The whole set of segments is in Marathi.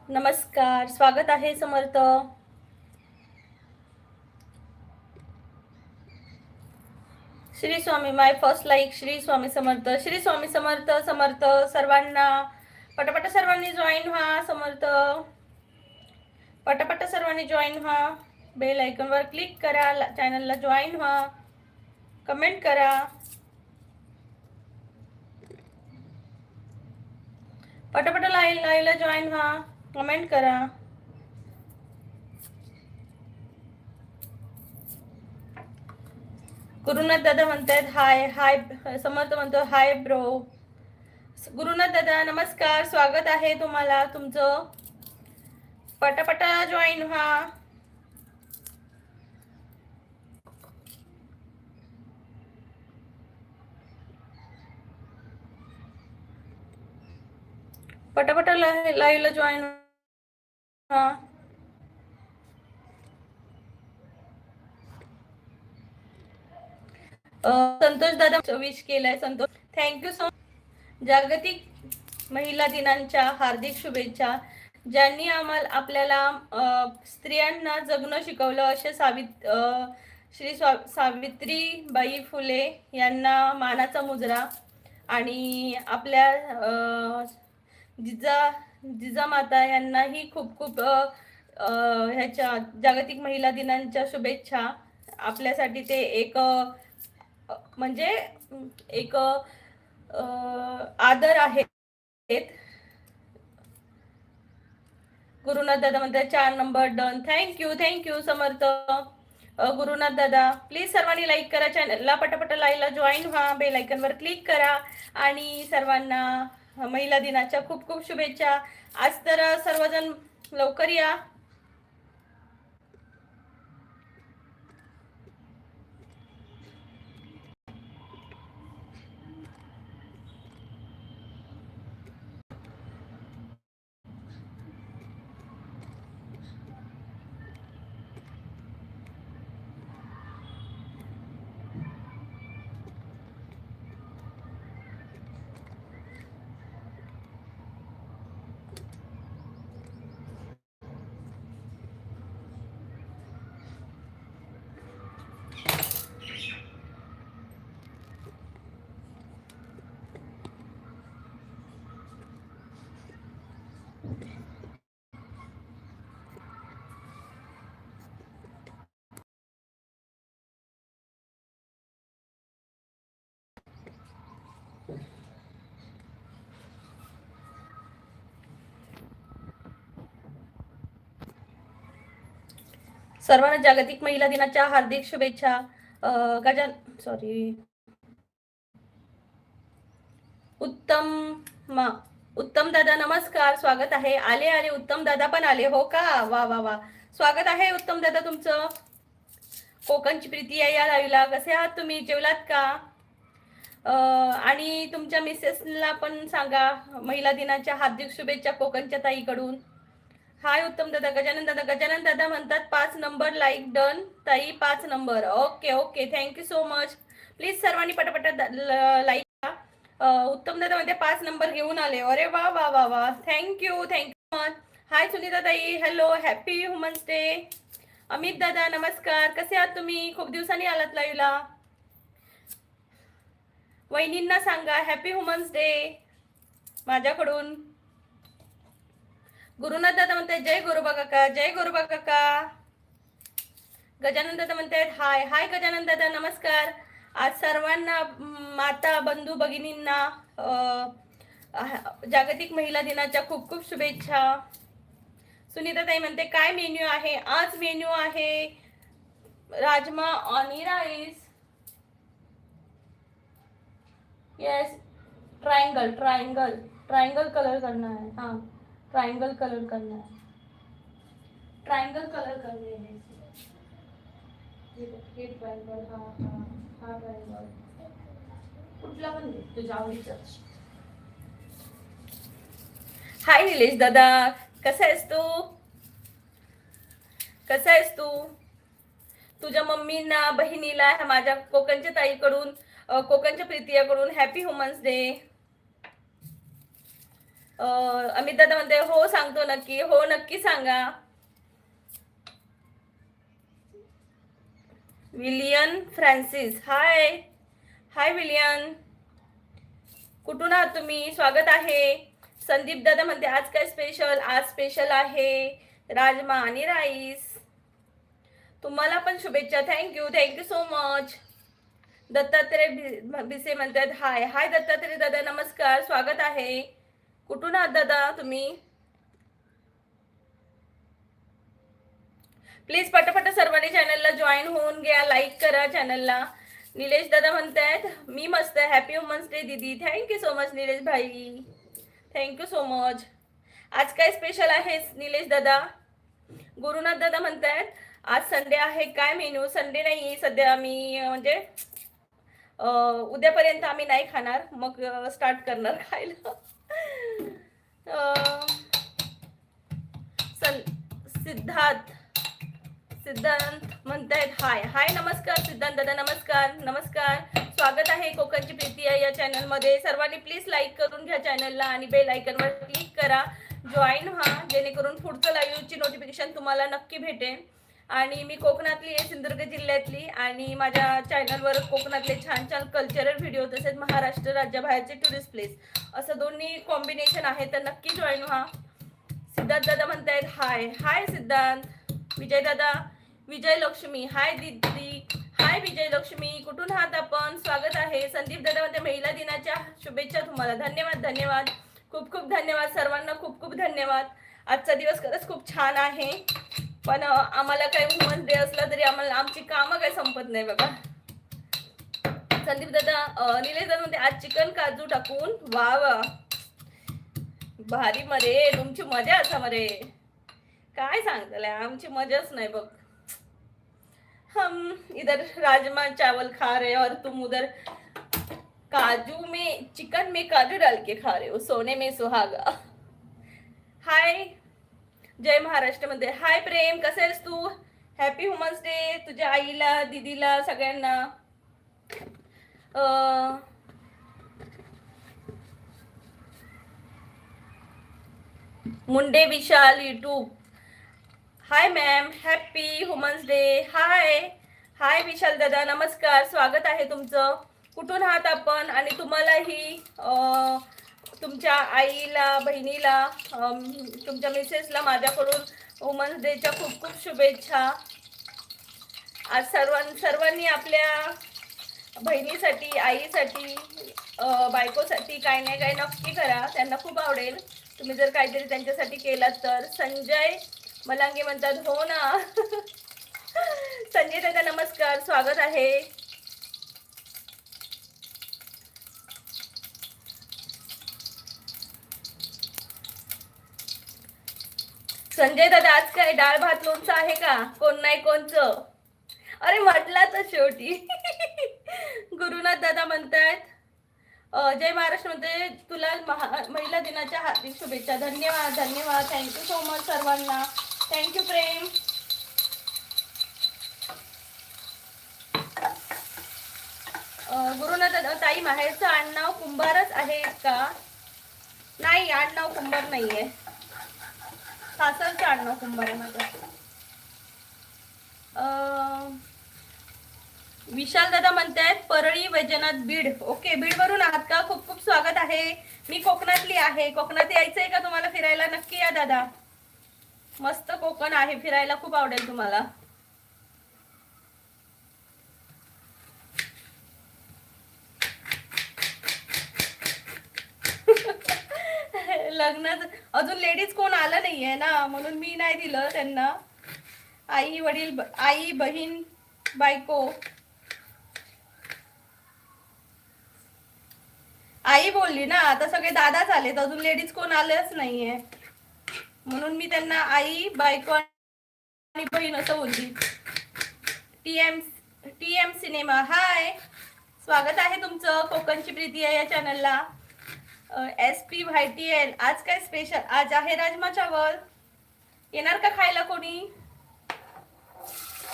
नमस्कार, स्वागत आहे समर्थ. श्री स्वामी माय फर्स्ट लाईक. श्री स्वामी समर्थ. श्री स्वामी समर्थ. समर्थ सर्वांना पटापट सर्वांनी जॉईन व्हा. समर्थ पटापट सर्वांनी जॉईन व्हा. बेल आयकॉन वर क्लिक करा. चॅनलला जॉईन व्हा. कमेंट करा. पटापट लाईव्हला जॉईन व्हा. कमेंट करा. गुरुनाथ दादा म्हणतात हाय हाय. समर्थ म्हणतो हाय ब्रो. गुरुनाथ दादा नमस्कार, स्वागत आहे तुम्हाला तुमचं. पटापटा जॉईन व्हा. पटापटा लाईव्हला जॉईन व्हा. संतोष दादा विश केलाय. Santosh thank you so much. जागतिक महिला दिनांच्या हार्दिक शुभेच्छा. ज्यांनी आपल्याला स्त्रियांना जगणं शिकवलं असे श्री सावित्रीबाई फुले यांना मानाचा मुजरा. आणि आपल्या जिजामाता यांनाही खूप खूप ह्याच्या जागतिक महिला दिनांच्या शुभेच्छा. आपल्यासाठी ते एक म्हणजे एक आदर आहे. गुरुनाथ दादा म्हणतात 4 नंबर डन. थँक्यू समर्थ. गुरुनाथ दादा प्लीज सर्वांनी लाईक करा. चॅनलला पटापट लाईव्हला जॉईन व्हा. बेल आयकॉन वर क्लिक करा. आणि सर्वांना महिला दिनाच्या खूप खूप शुभेच्छा. आज तर सर्वजण लवकर या. सर्वांना जागतिक महिला दिनाच्या हार्दिक शुभेच्छा. उत्तम दादा नमस्कार, स्वागत आहे. आले उत्तम दादा पण आले. हो का? वा वा वा, स्वागत आहे उत्तम दादा तुमचं. कोकणची प्रीती या लाईव्हला. कसे आहात तुम्ही? जेवलात का? आणि तुमच्या मिसेसला पण सांगा महिला दिनाच्या हार्दिक शुभेच्छा कोकणच्या ताईकडून. हाय उत्तम दादा. गजानन दादा म्हणतात 5 नंबर लाईक डन ताई. 5 number. Okay thank you so much. Please सर्वांनी पटापट लाईक. उत्तम दादा म्हणते 5 नंबर घेऊन आले. अरे वा वा वा वा, thank you much. Hi Sunita tai, hello, happy women's day. Amit dada नमस्कार, कसे आहात तुम्ही? खूप दिवसांनी आलात लाईव्हला. वहिनींना सांगा हॅपी वुमन्स डे माझ्याकडून. गुरुनाथ दादा म्हणतात जय गोरोबा काका. जय गोरोबा काका. गजानन दादा म्हणतात हाय हाय. गजानन दादा नमस्कार. आज सर्वांना माता बंधू भगिनींना जागतिक महिला दिनाच्या खूप खूप शुभेच्छा. सुनीता ताई म्हणते काय मेन्यू आहे आज? मेन्यू आहे राजमा आणि राईस. यस, ट्रायंगल कलर करना है. हाँ, ट्रायंगल कलर करना है. ट्रायंगल कलर करने हैं. हे ट्रायंगल. हा ट्रायंगल कुठला पण दे तुझ्या आवडीचा. हाय निलेश दादा, कसा आहेस तू? कसा आहेस तू? तुझ्या मम्मींना, बहिणीला, माझ्या कोकणच्या ताईकडून, कोकणच्या प्रीतियाकडून हॅपी वुमन्स डे. अमित दादा म्हणते हो सांगतो नक्की. हो नक्की सांगा. विलियन फ्रान्सिस, हाय हाय विलियन, कुठून आहात तुम्ही? स्वागत आहे. संदीप दादा म्हणते आज काय स्पेशल? आज स्पेशल आहे राजमा आणि राईस. तुम्हाला पण शुभेच्छा. Thank you so much. Dattatray Bhise म्हणतात हाय हाय दत्तात्रय दादा, नमस्कार, स्वागत आहे. कुठून आहात दादा तुम्ही? प्लीज पटापट सर्वांनी चॅनलला जॉईन होऊन घ्या, लाईक करा चॅनलला. निलेश दादा म्हणतायत मी मस्त आहे, हॅपी वुमन्स डे दीदी. थँक्यू सो मच निलेश भाई, थँक्यू सो मच. आज काय स्पेशल आहे निलेश दादा? गुरुनाथ दादा म्हणतायत आज संडे आहे, काय मेन्यू? संडे नाही सध्या, मी म्हणजे उद्यापर्यंत आम्ही नाही खाणार, मग स्टार्ट करणार खायला. सिद्धार्थ म्हणतायत हाय हाय, नमस्कार सिद्धांत दादा, नमस्कार नमस्कार. स्वागत आहे कोकणची प्रीती या चॅनल मध्ये. सर्वांनी प्लीज लाईक करून घ्या चॅनलला आणि बेल आयकॉनवर क्लिक करा, जॉईन व्हा, जेणेकरून पुढचं लाईव्हची नोटिफिकेशन तुम्हाला नक्की भेटेल. आणि मी कोकणातली आहे, सिंधुदुर्ग जिल्ह्यातली, आणि माझ्या चॅनलवर कोकणातले छान छान कल्चरल व्हिडिओ तसेच महाराष्ट्र राज्याबाहेरचे टुरिस्ट प्लेस असं दोन्ही कॉम्बिनेशन आहे, तर नक्की जॉईन व्हा. सिद्धार्थ दादा म्हणतायत हाय हाय सिद्धांत. विजय दादा, विजय लक्ष्मी, हाय दीदी, हाय विजय लक्ष्मी, कुठून आहात आपण? स्वागत आहे. संदीप दादा म्हणते महिला दिनाच्या शुभेच्छा तुम्हाला. धन्यवाद धन्यवाद, खूप खूप धन्यवाद सर्वांना, खूप खूप धन्यवाद. आजचा दिवस खरंच खूप छान आहे, पण आम्हाला काही वुमन्स डे असला तरी आम्हाला आमची कामं काही संपत नाही बघा. संदीप दादा, निलेश दादा म्हणते आज चिकन काजू टाकून, वा वा भारी मरे, तुमची मजा असा मरे, काय सांगताय, आमची मजाच नाही बघ. हम इधर राजमा चावल खा रहे और तुम उधर काजू में, चिकन में काजू डाल के खा रहे हो, सोने में सुहागा. हाय जय महाराष्ट्र मध्ये, हाय प्रेम, कसे आहेस तू? हॅपी वुमन्स डे तुझ्या आईला, दीदीला, सगळ्यांना. मुंडे विशाल यूट्यूब, हाय मॅम, हॅपी वुमन्स डे. हाय हाय विशाल दादा, नमस्कार, स्वागत आहे तुमचं. कुठून आहात आपण? आणि तुम्हालाही तुमच्या आईला, बहिणीला, तुमच्या मिसेसला माझ्याकडून वुमन्स डेच्या खूप खूप शुभेच्छा. आज सर्वांनी आपल्या बहिणीसाठी, आईसाठी, बायकोसाठी काही नाही काही नक्की करा, त्यांना खूप आवडेल तुम्ही जर काहीतरी त्यांच्यासाठी केलात तर. संजय मलांगे म्हणतात हो ना. संजय दादा नमस्कार, स्वागत आहे. संजय दादा आज काय डाळ भात लोणचं आहे का? कोण नाही कोणचं? अरे म्हटला तर शेवटी. गुरुनाथ दादा म्हणतायत जय महाराष्ट्र मध्ये तुला महिला दिनाच्या हार्दिक शुभेच्छा. धन्यवाद धन्यवाद, थँक्यू सो मच सर्वांना, थँक्यू प्रेम. गुरुनाथ दादा, ताई माहेरचं आडनाव कुंभारच आहे का? नाही, आडनाव कुंभार नाहीये, सासरचं आडनाव कुंभार आहे माझं. विशाल दादा म्हणतायत परळी वैजनाथ बीड. ओके, बीड वरून आहात का? खूप खूप स्वागत आहे. मी कोकणातली आहे. कोकणात यायचंय का तुम्हाला फिरायला? नक्की या दादा, मस्त कोकण आहे, फिरायला खूप आवडेल तुम्हाला. लग्नात अजून लेडीज कोण आलं नाहीये ना, म्हणून मी नाही दिलं त्यांना. आई वडील, आई बहीण बायको, आई बोलली ना, आता सगळे दादाच आलेत, अजून लेडीज कोण आलेच नाहीये, म्हणून मी त्यांना आई, बायको आणि बहीण असं बोलली. टीएम सिनेमा, हाय, स्वागत आहे तुमचं कोकणची प्रीती या चॅनलला. SP YTL, आज काय स्पेशल? आज आहे राजमा चावल, येणार का खायला कोणी?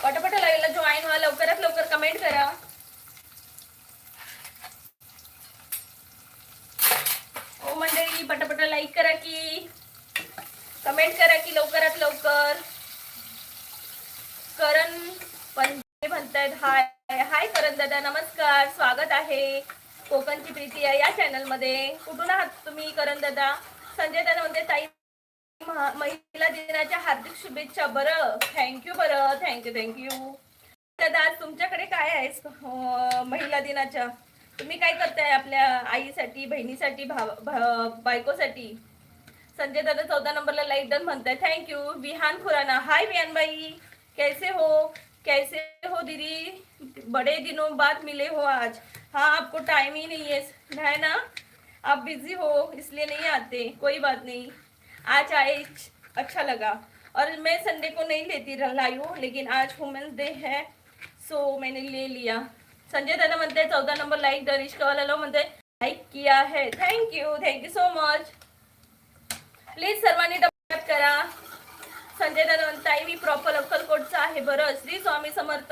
पटापट लाईव्हला जॉईन व्हा, लवकरात लवकर कमेंट करा. ओ मंडळी पटापट लाईक करा की, कमेंट करा की लवकरात लवकर. करण पंजे म्हणतायत हाय. हाय करण दादा, नमस्कार, स्वागत आहे कोकणची प्रीती या चॅनल मध्ये. कुठून आहात तुम्ही करण दादा? संजय दादा म्हणते ताई महिला दिनाच्या हार्दिक शुभेच्छा. बरं, थँक्यू. बरं, थँक्यू. दादा तुमच्याकडे काय आहे महिला दिनाच्या? तुम्ही काय करताय आपल्या आईसाठी, बहिणीसाठी, बायकोसाठी? संजय दादा 14 नंबरला लाईक डन म्हणताय, थँक्यू. विहान खुराना, हाय विहान भाई, कैसे हो दीदी, बड़े दिनों बाद मिले हो आज. हाँ, आपको टाइम ही नहीं है ना, आप बिजी हो इसलिए नहीं आते. कोई बात नहीं, आज आए अच्छा लगा. और मैं संडे को नहीं लेती लाइव, लेकिन आज वुमेन्स डे है सो मैंने ले लिया. संजय दादा म्हणते 14 नंबर लाईक डन. इश्कवाला म्हणते लाईक किया है, थँक्यू सो मच. प्लीज सर्वांनी डबल टॅप करा. संजय दादा म्हणताय मी प्रॉपर अक्कलकोटचा आहे. बरं, श्री स्वामी समर्थ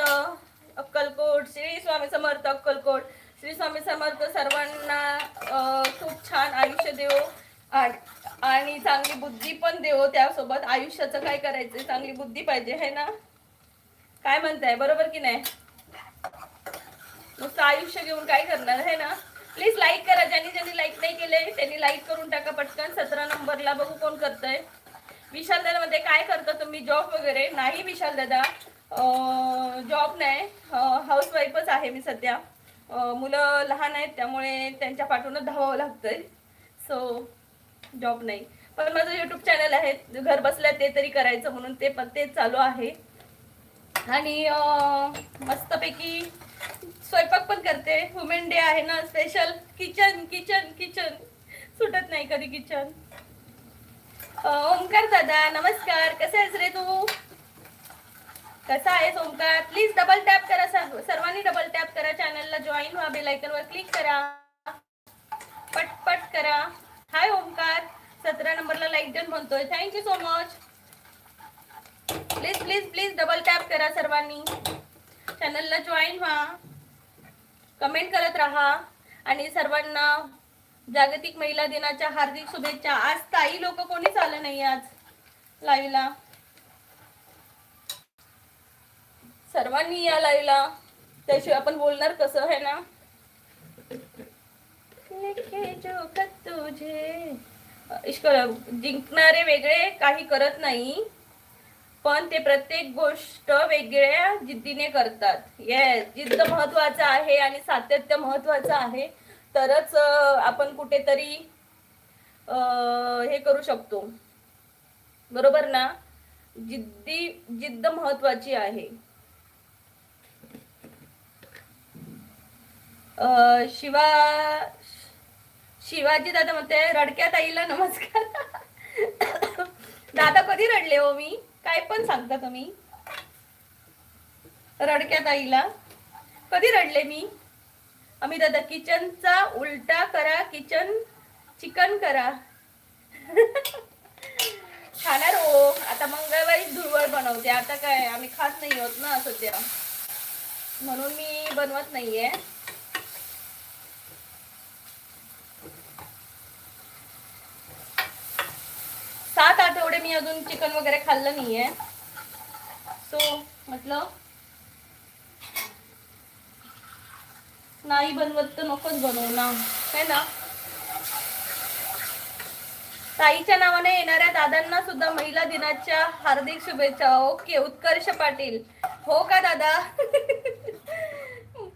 अक्कलकोट, श्री स्वामी समर्थ अक्कलकोट, श्री स्वामी समर्थ सर्वांना खूप छान आयुष्य देव आणि चांगली बुद्धी पण देव. त्यासोबत आयुष्याचं काय करायचं, चांगली बुद्धी पाहिजे है ना. काय म्हणताय, बरोबर की नाही? नुसतं आयुष्य घेऊन काय करणार है ना. प्लीज लाईक करा. ज्यांनी लाईक नाही केले त्यांनी लाईक करून टाका पटकन. 17 नंबरला बघू कोण करतंय. विशाल दादा मध्ये काय करता तुम्ही, जॉब वगैरे? नाही विशाल दादा, जॉब नाही, हाऊसवाईफच आहे मी सध्या. मुलं लहान आहेत त्यामुळे त्यांच्या पाठवूनच धावावं लागतंय. सो जॉब नाही, पण माझं यूट्यूब चॅनल आहे, घर बसल्या ते तरी करायचं म्हणून तेच चालू आहे. आणि मस्तपैकी स्वयंपाक पण करते. वुमेन डे आहे ना स्पेशल. किचन सुटत नाही कधी किचन. ओमकार दादा नमस्कार, कसा आहेस रे तू? कसा आहेस ओमकार? प्लीज डबल टॅप करा, सर्वांनी डबल टॅप करा. चॅनलला जॉईन व्हा, बेल आयकन वर क्लिक करा, पटपट करा. हाय ओमकार, 17 नंबरला लाईक डन म्हणतोय, thank you so much. Please double tap करा सर्वांनी. चॅनलला जॉईन व्हा, कमेंट करत राहा आणि सर्वांना जागतिक महिला दिनाच्या हार्दिक शुभेच्छा. आज ताई लोक कोणीच आलं नाही आज लाईव्हला. सर्वांनी या लाईव्हला, त्याशिवाय आपण बोलणार कसं है ना. तुझे इश्क जिंकणारे वेगळे काही करत नाही, पण ते प्रत्येक गोष्ट वेगळ्या जिद्दीने करतात. येस, जिद्द महत्वाचं आहे आणि सातत्य महत्वाचं आहे, तरच आपण कुठेतरी हे करू शकतो. बरोबर ना. जिद्द महत्वाची आहे. शिवाजी दादा म्हणते रडक्या ताईला नमस्कार. दादा कधी रडले हो मी? काय पण सांगता तुम्ही. रडक्या ताईला कधी रडले मी? आम्ही दादा किचनचा उलटा करा, चिकन करा. खाणार हो, आता मंगळवारी धुळवड बनवते. आता काय आम्ही खात नाही होत ना सध्या, म्हणून मी बनवत नाहीये. सात आठवडे मी अजून चिकन वगैरे खाल्लं नाहीये. सो म्हटलं नाही बनवत तर नकोच बनवू ना, है ना. ताईच्या नावाने येणाऱ्या दादांना सुद्धा महिला दिनाच्या हार्दिक शुभेच्छा. ओके, उत्कर्ष पाटील. हो का दादा?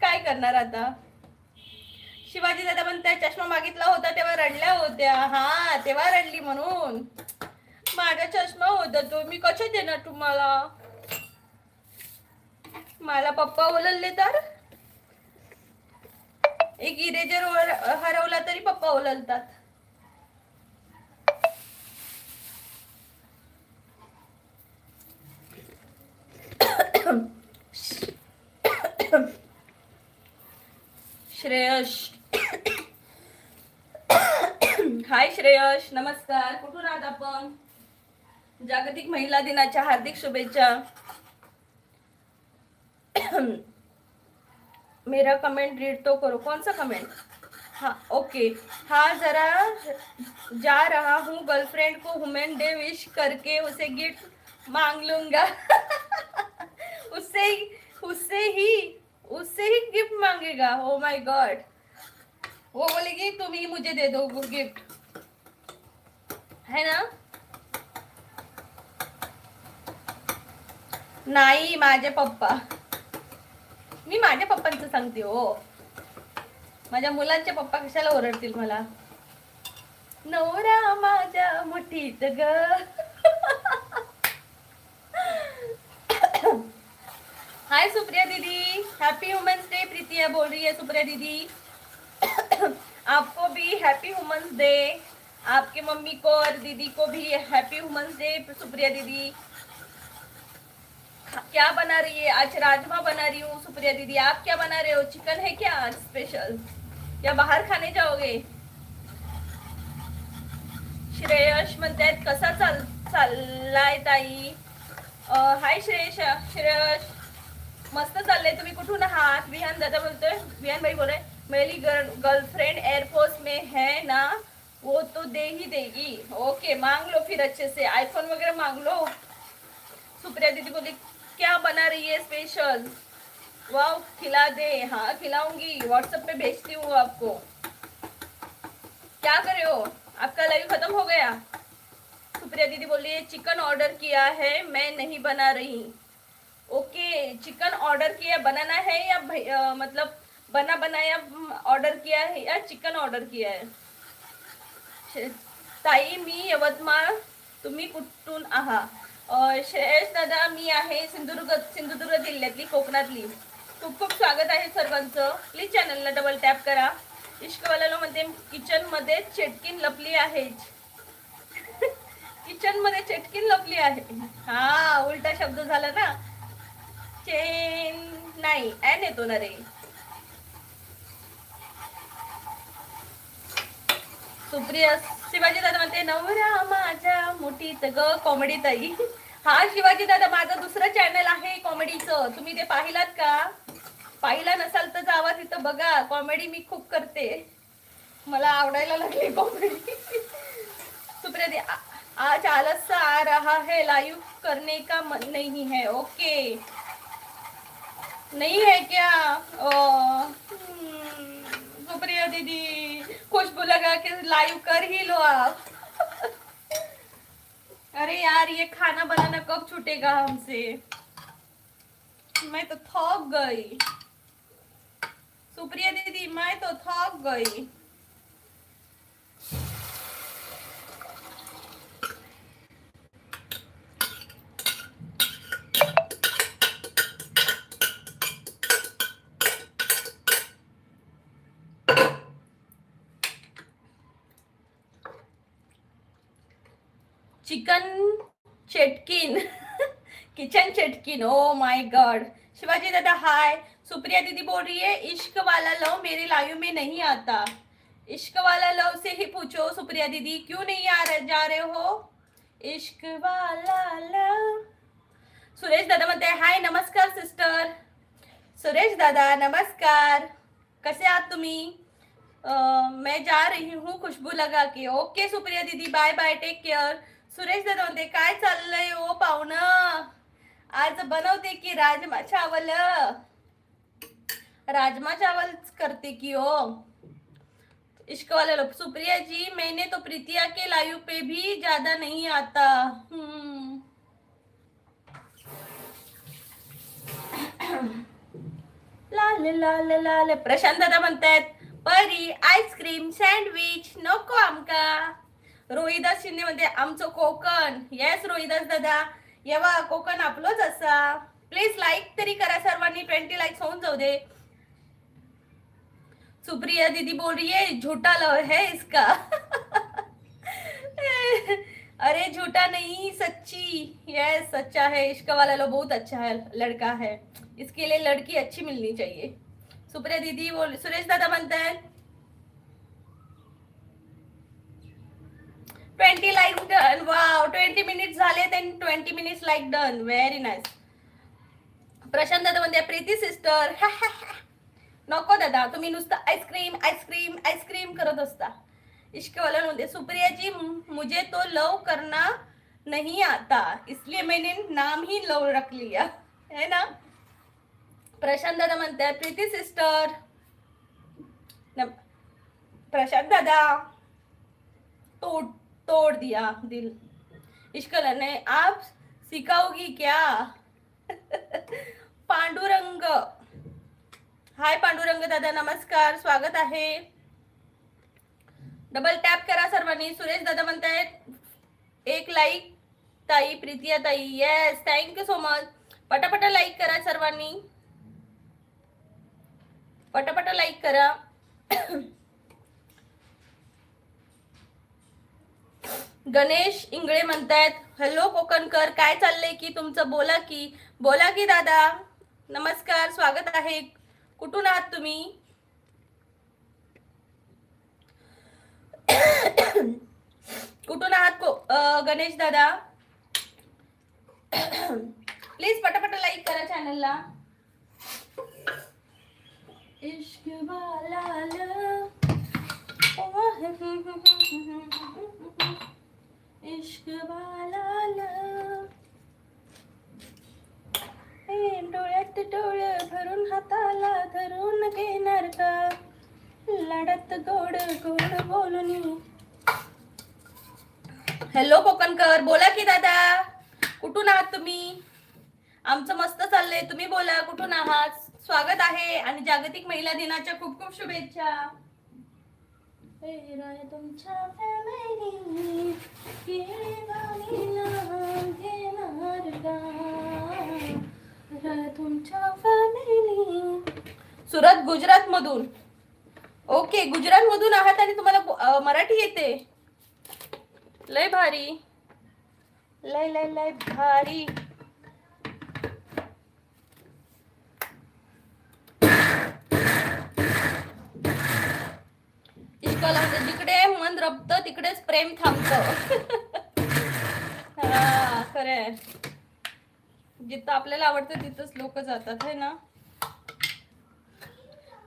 काय करणार आता. शिवाजी दादा म्हणताय चष्मा मागितला होता तेव्हा रडल्या होत्या. हा, तेव्हा रडली म्हणून. माझा चष्मा होता तो मी कशा देणार तुम्हाला. मला पप्पा ओलले तर एक इरेजर हरवला तरी पप्पा ओललतात. श्रेयश, हाय श्रेयश, नमस्कार. कुठून आहात आपण? जागतिक महिला दिनाच्या हार्दिक शुभेच्छा. मेरा कमेंट रीड तो करो. कौन सा कमेंट? हाँ ओके. हाँ जरा जा रहा हूँ, गर्लफ्रेंड को वुमेन डे विश करके उसे गिफ्ट मांग लूंगा. उससे उससे ही उससे ही गिफ्ट मांगेगा. ओ माय गॉड. वो बोलेगी तुम ही मुझे दे दो गिफ्ट, है ना? नाही माझे पप्पा. मी माझ्या पप्पांचं सांगते हो. माझ्या मुलांचे पप्पा कशाला ओरडतील मला. नवरा माझ्या मुठीत ग. हाय सुप्रिया दीदी, हैप्पी वुमेन्स डे. प्रीतिया बोल रही है सुप्रिया दीदी. आपको भी हैप्पी वुमेन्स डे. आपके मम्मी को और दीदी को भी हैप्पी वुमेन्स डे सुप्रिया दीदी. क्या बना रही है आज? राजमा बना रही हूँ सुप्रिया दीदी. आप क्या बना रहे हो? चिकन है क्या आज स्पेशल, या बाहर खाने जाओगे? श्रेयश म्हणतायत कसा चाललाय ताई. हाय श्रेयश मस्त चाललंय. तुम्ही कुठून आहात? विहान दादा बोलतोय. विहान भाई बोल रहे मेरी गर्लफ्रेंड एयरफोर्स में है ना, वो तो दे ही देगी. ओके मांग लो फिर अच्छे से, आईफोन वगैरह मांग लो. सुप्रिया दीदी बोली क्या बना रही है स्पेशल? वाह खिला दे. हाँ खिलाऊंगी, व्हाट्सएप पे भेजती हूँ आपको. क्या कर रहे हो? आपका लाइव खत्म हो गया? सुप्रिया दीदी बोलिए चिकन ऑर्डर किया है, मैं नहीं बना रही. ओके चिकन ऑर्डर किया, बनाना है या मतलब बना बनाया ऑर्डर किया है या चिकन ऑर्डर किया है? ताई मी यवतमाळ, तुम्ही कुठून आहात? श्रेयस दादा मी आहे सिंधुदुर्ग जिल्ह्यातली, कोकणातली. खूप खूप स्वागत आहे सर्वांचं. प्लीज चॅनलला डबल टॅप करा. इश्कवाल्याला म्हणते किचन मध्ये चेटकीन लपली आहे. किचन मध्ये चेटकीन लपली आहे. हा उलटा शब्द झाला ना. चेन नाही ॲन येतो ना रे. सुप्रिया शिवाजी दादा म्हणते नवरा माझ्या मुठीत ग. कॉमेडी ताई. हा शिवाजी दादा माझं दुसरं चॅनल आहे कॉमेडीचं. तुम्ही ते पाहिलात का? पाहिला नसाल तर जावा तिथं बघा. कॉमेडी मी खूप करते, मला आवडायला लागली कॉमेडी. सुप्रिया दी आज आलस आ रहा है, लाइव करने का मन नहीं है. ओके नहीं है क्या? सुप्रिया दीदी खुशबू लगा के लाइव कर ही लो आप. अरे यार ये खाना बनाना कब छूटेगा हमसे, मैं तो थक गई. सुप्रिया दीदी मैं तो थक गई. चिकन चटकीन. किचन चटकीन. Oh my god. Shivaji Dada hi. Supriya दीदी बोल रही है इश्क वाला लव मेरे लाइव में नहीं आता. इश्क वाला लव से ही पूछो सुप्रिया दीदी, क्यों नहीं जा रहे हो? इश्क वाला लव. सुरेश दादा म्हणते हाय नमस्कार सिस्टर. सुरेश दादा नमस्कार, कसे आहात तुम्ही? मैं जा रही हूँ खुशबू लगा के. Okay Supriya didi bye bye take care. Suresh dada म्हणते काय चाललंय ओ पाहुणं, आज बनवते की राजमा चावल? राजमा चावल करते की हो. इश्क वाले लोग. सुप्रिया जी मैंने तो प्रीतिया के लाइव पे भी ज्यादा नहीं आता. लाल लाल लाल. प्रशांत दादा म्हणतायत परी आईस्क्रीम सँडविच नको आमका. रोहिदास शिंदे म्हणते आमचं कोकण. येस रोहिदास दादा येवा कोकण आपलंच असा. प्लीज लाईक तरी करा सर्वांनी, 20 लाईक्स होऊन जाऊ दे. सुप्रिया दीदी बोल रही है झूठा लव है इसका. अरे झूठा नहीं सच्ची. यस सच्चा है. इश्क वाला लो बहुत अच्छा है लड़का है, इसके लिए लड़की अच्छी मिलनी चाहिए. सुप्रिया दीदी बोल. सुरेश दादा म्हणतायत 20 लाईक डन. वाव 20 मिनिट्स झाले, 20 minutes like done. Very nice. Prashant दादा म्हणते प्रीती सिस्टर नको दादा, तुम्ही नुसतं आईस्क्रीम आईस्क्रीम आईस्क्रीम करत असता. इश्कवाला म्हणते सुप्रिया जी मुझे तो लव करना नहीं आता इसलिए मैंने नाम ही लव रख लिया है ना. प्रशांत दादा म्हणतात प्रीती सिस्टर. प्रशांत दादा तोड़ तोड़ दिया दिल. इश्कला ने आप सिखाओगी क्या. पांडुरंग हाय पांडुरंग दादा नमस्कार स्वागत आहे. डबल टॅप करा सर्वांनी. सुरेश दादा म्हणतायत एक लाईक ताई प्रीतिया ताई. Yes thank you so much. पटापटा लाईक करा सर्वांनी, पटापटा लाईक करा. गणेश इंगळे म्हणतायत हॅलो कोकणकर काय चाललंय की तुमचं, बोला की दादा. नमस्कार स्वागत आहे. कुठून आहात तुम्ही. कुठून आहात गणेश दादा. प्लीज पटापट लाईक करा चॅनलला. इश्क वाला इश्क वाला डोळ्यात डोळे भरून हाताला धरून घेणार का लाडात गोड गोड बोलून. हॅलो कोकणकर बोला की दादा. कुठून आहात तुम्ही. आमचं मस्त चाललंय, तुम्ही बोला कुठून आहात. स्वागत आहे आणि जागतिक महिला दिनाच्या खूप खूप शुभेच्छा. तुमच्या फॅमिली. सुरत गुजरात मधून. ओके गुजरात मधून आहात आणि तुम्हाला मराठी येते. लय भारी लय लय लय भारी. जिकडे मन रमतं तिकडेच प्रेम थांबतं. हा खरंय. जिथं आपल्याला आवडतं तिथंच लोक जातात है ना.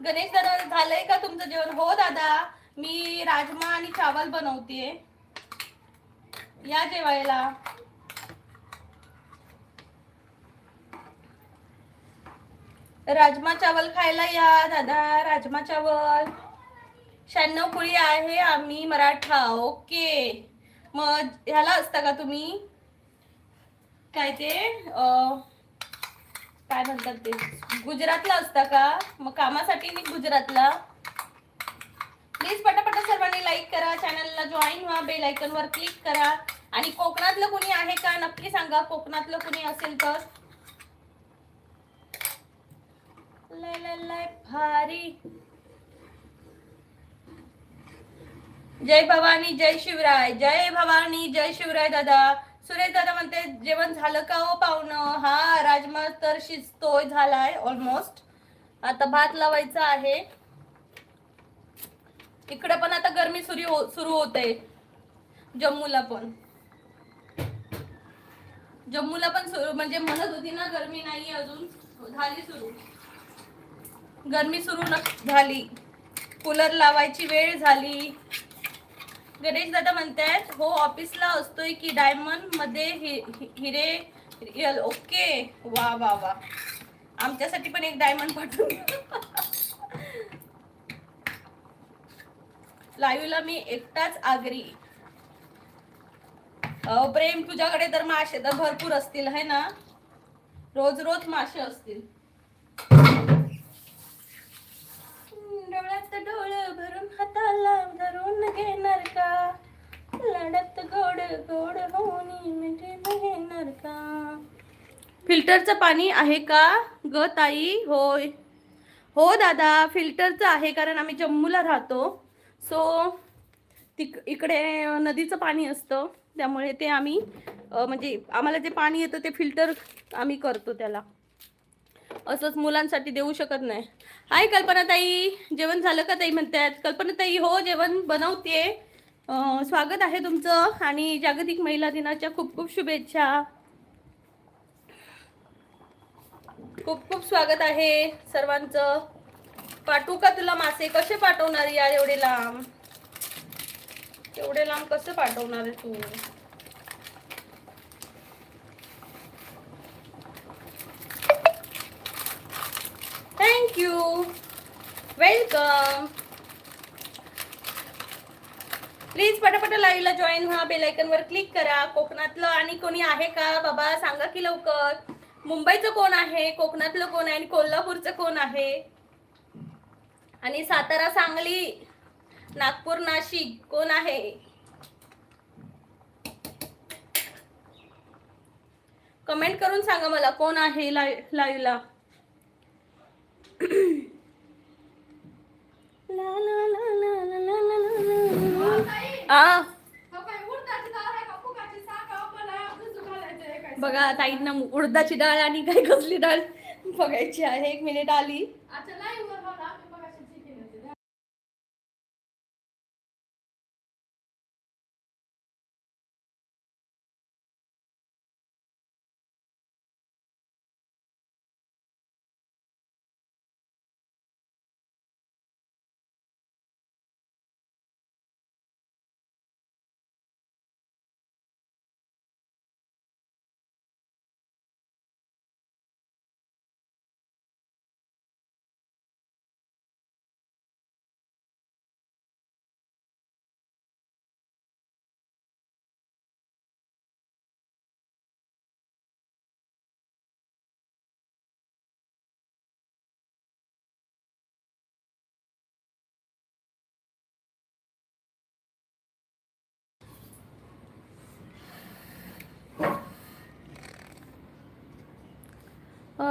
गणेश दादा झालंय का तुमचं जेवण. हो दादा मी राजमा आणि चावल बनवतेय, या जेवायला. राजमा चावल खायला या दादा. राजमा चावल 96 कुळी आहे आम्ही मराठा. ओके मग ह्याला असता का तुम्ही काय ते काय म्हणतात ते गुजरातला असता का. मग कामासाठी मी गुजरातला. प्लीज पटापट सर्वांनी लाईक करा, चॅनलला जॉईन व्हा, बेल आयकॉन वर क्लिक करा. आणि कोकणातलं कुणी आहे का नक्की सांगा. कोकणातलं कुणी असेल तर लय लय लय भारी. जय भवानी जय शिवराय. जय भवानी जय शिवराय दादा. सुरेश दादा म्हणते जेवण झालं का हो पाहुणं. हा राजमा तर शिजतोय झालाय ऑलमोस्ट. आता भात लावायचा आहे. इकडे पण आता गरमी सुरू होते. जम्मूला पण सुरू म्हणजे म्हणत होती ना गरमी नाही अजून झाली सुरू. गरमी सुरू झाली. कूलर लावायची वेळ झाली. गणेश दादा म्हणतात हो ऑफिसला असतोय की डायमंड मध्ये हिरे रिअल. ओके वा वा वा. आमच्यासाठी पण एक डायमंड पाठवून. लाईव्हला मी एकटाच आगरी. प्रेम तुझ्याकडे तर मासे तर भरपूर असतील है ना. रोज रोज मासे असतील. डोळ्यात डोळ भरून हाताला धरून घेणार का लाडात गोड गोड होणी म्हणजे घेणार का. फिल्टरचं पाणी आहे का ग ताई. होय हो दादा फिल्टरचं आहे कारण आम्ही जम्मूला राहतो. सो इकडे नदीचं पाणी असतं त्यामुळे ते आम्ही म्हणजे आम्हाला जे पाणी येतं ते फिल्टर आम्ही करतो त्याला. असंच मुलांसाठी देऊ शकत नाही. हाय कल्पना ताई जेवण झालं का ताई म्हणतात. कल्पना ताई हो जेवण बनवते. स्वागत आहे तुमचं आणि जागतिक महिला दिनाच्या खूप खूप शुभेच्छा. खूप खूप स्वागत आहे सर्वांचं. पाठवू का तुला मासे? कसे पाठवणार यार एवढे लांब? एवढे लांब कसं पाठवणार आहे तू? Thank you, welcome. प्लीज पटापट लाईव्हला जॉईन व्हा, बेल आयकॉन वर क्लिक करा. कोकणातलं आणि कोणी आहे का बाबा सांगा की लवकर. मुंबईचं कोण आहे, कोकणातलं कोण आहे आणि कोल्हापूरचं कोण आहे आणि सातारा, सांगली, नागपूर, नाशिक कोण आहे? कमेंट करून सांगा मला कोण आहे लाईव्हला. बघा ताईंना उडदाची डाळ आणि काही कसली डाळ बघायची आहे. 1 मिनिट आली.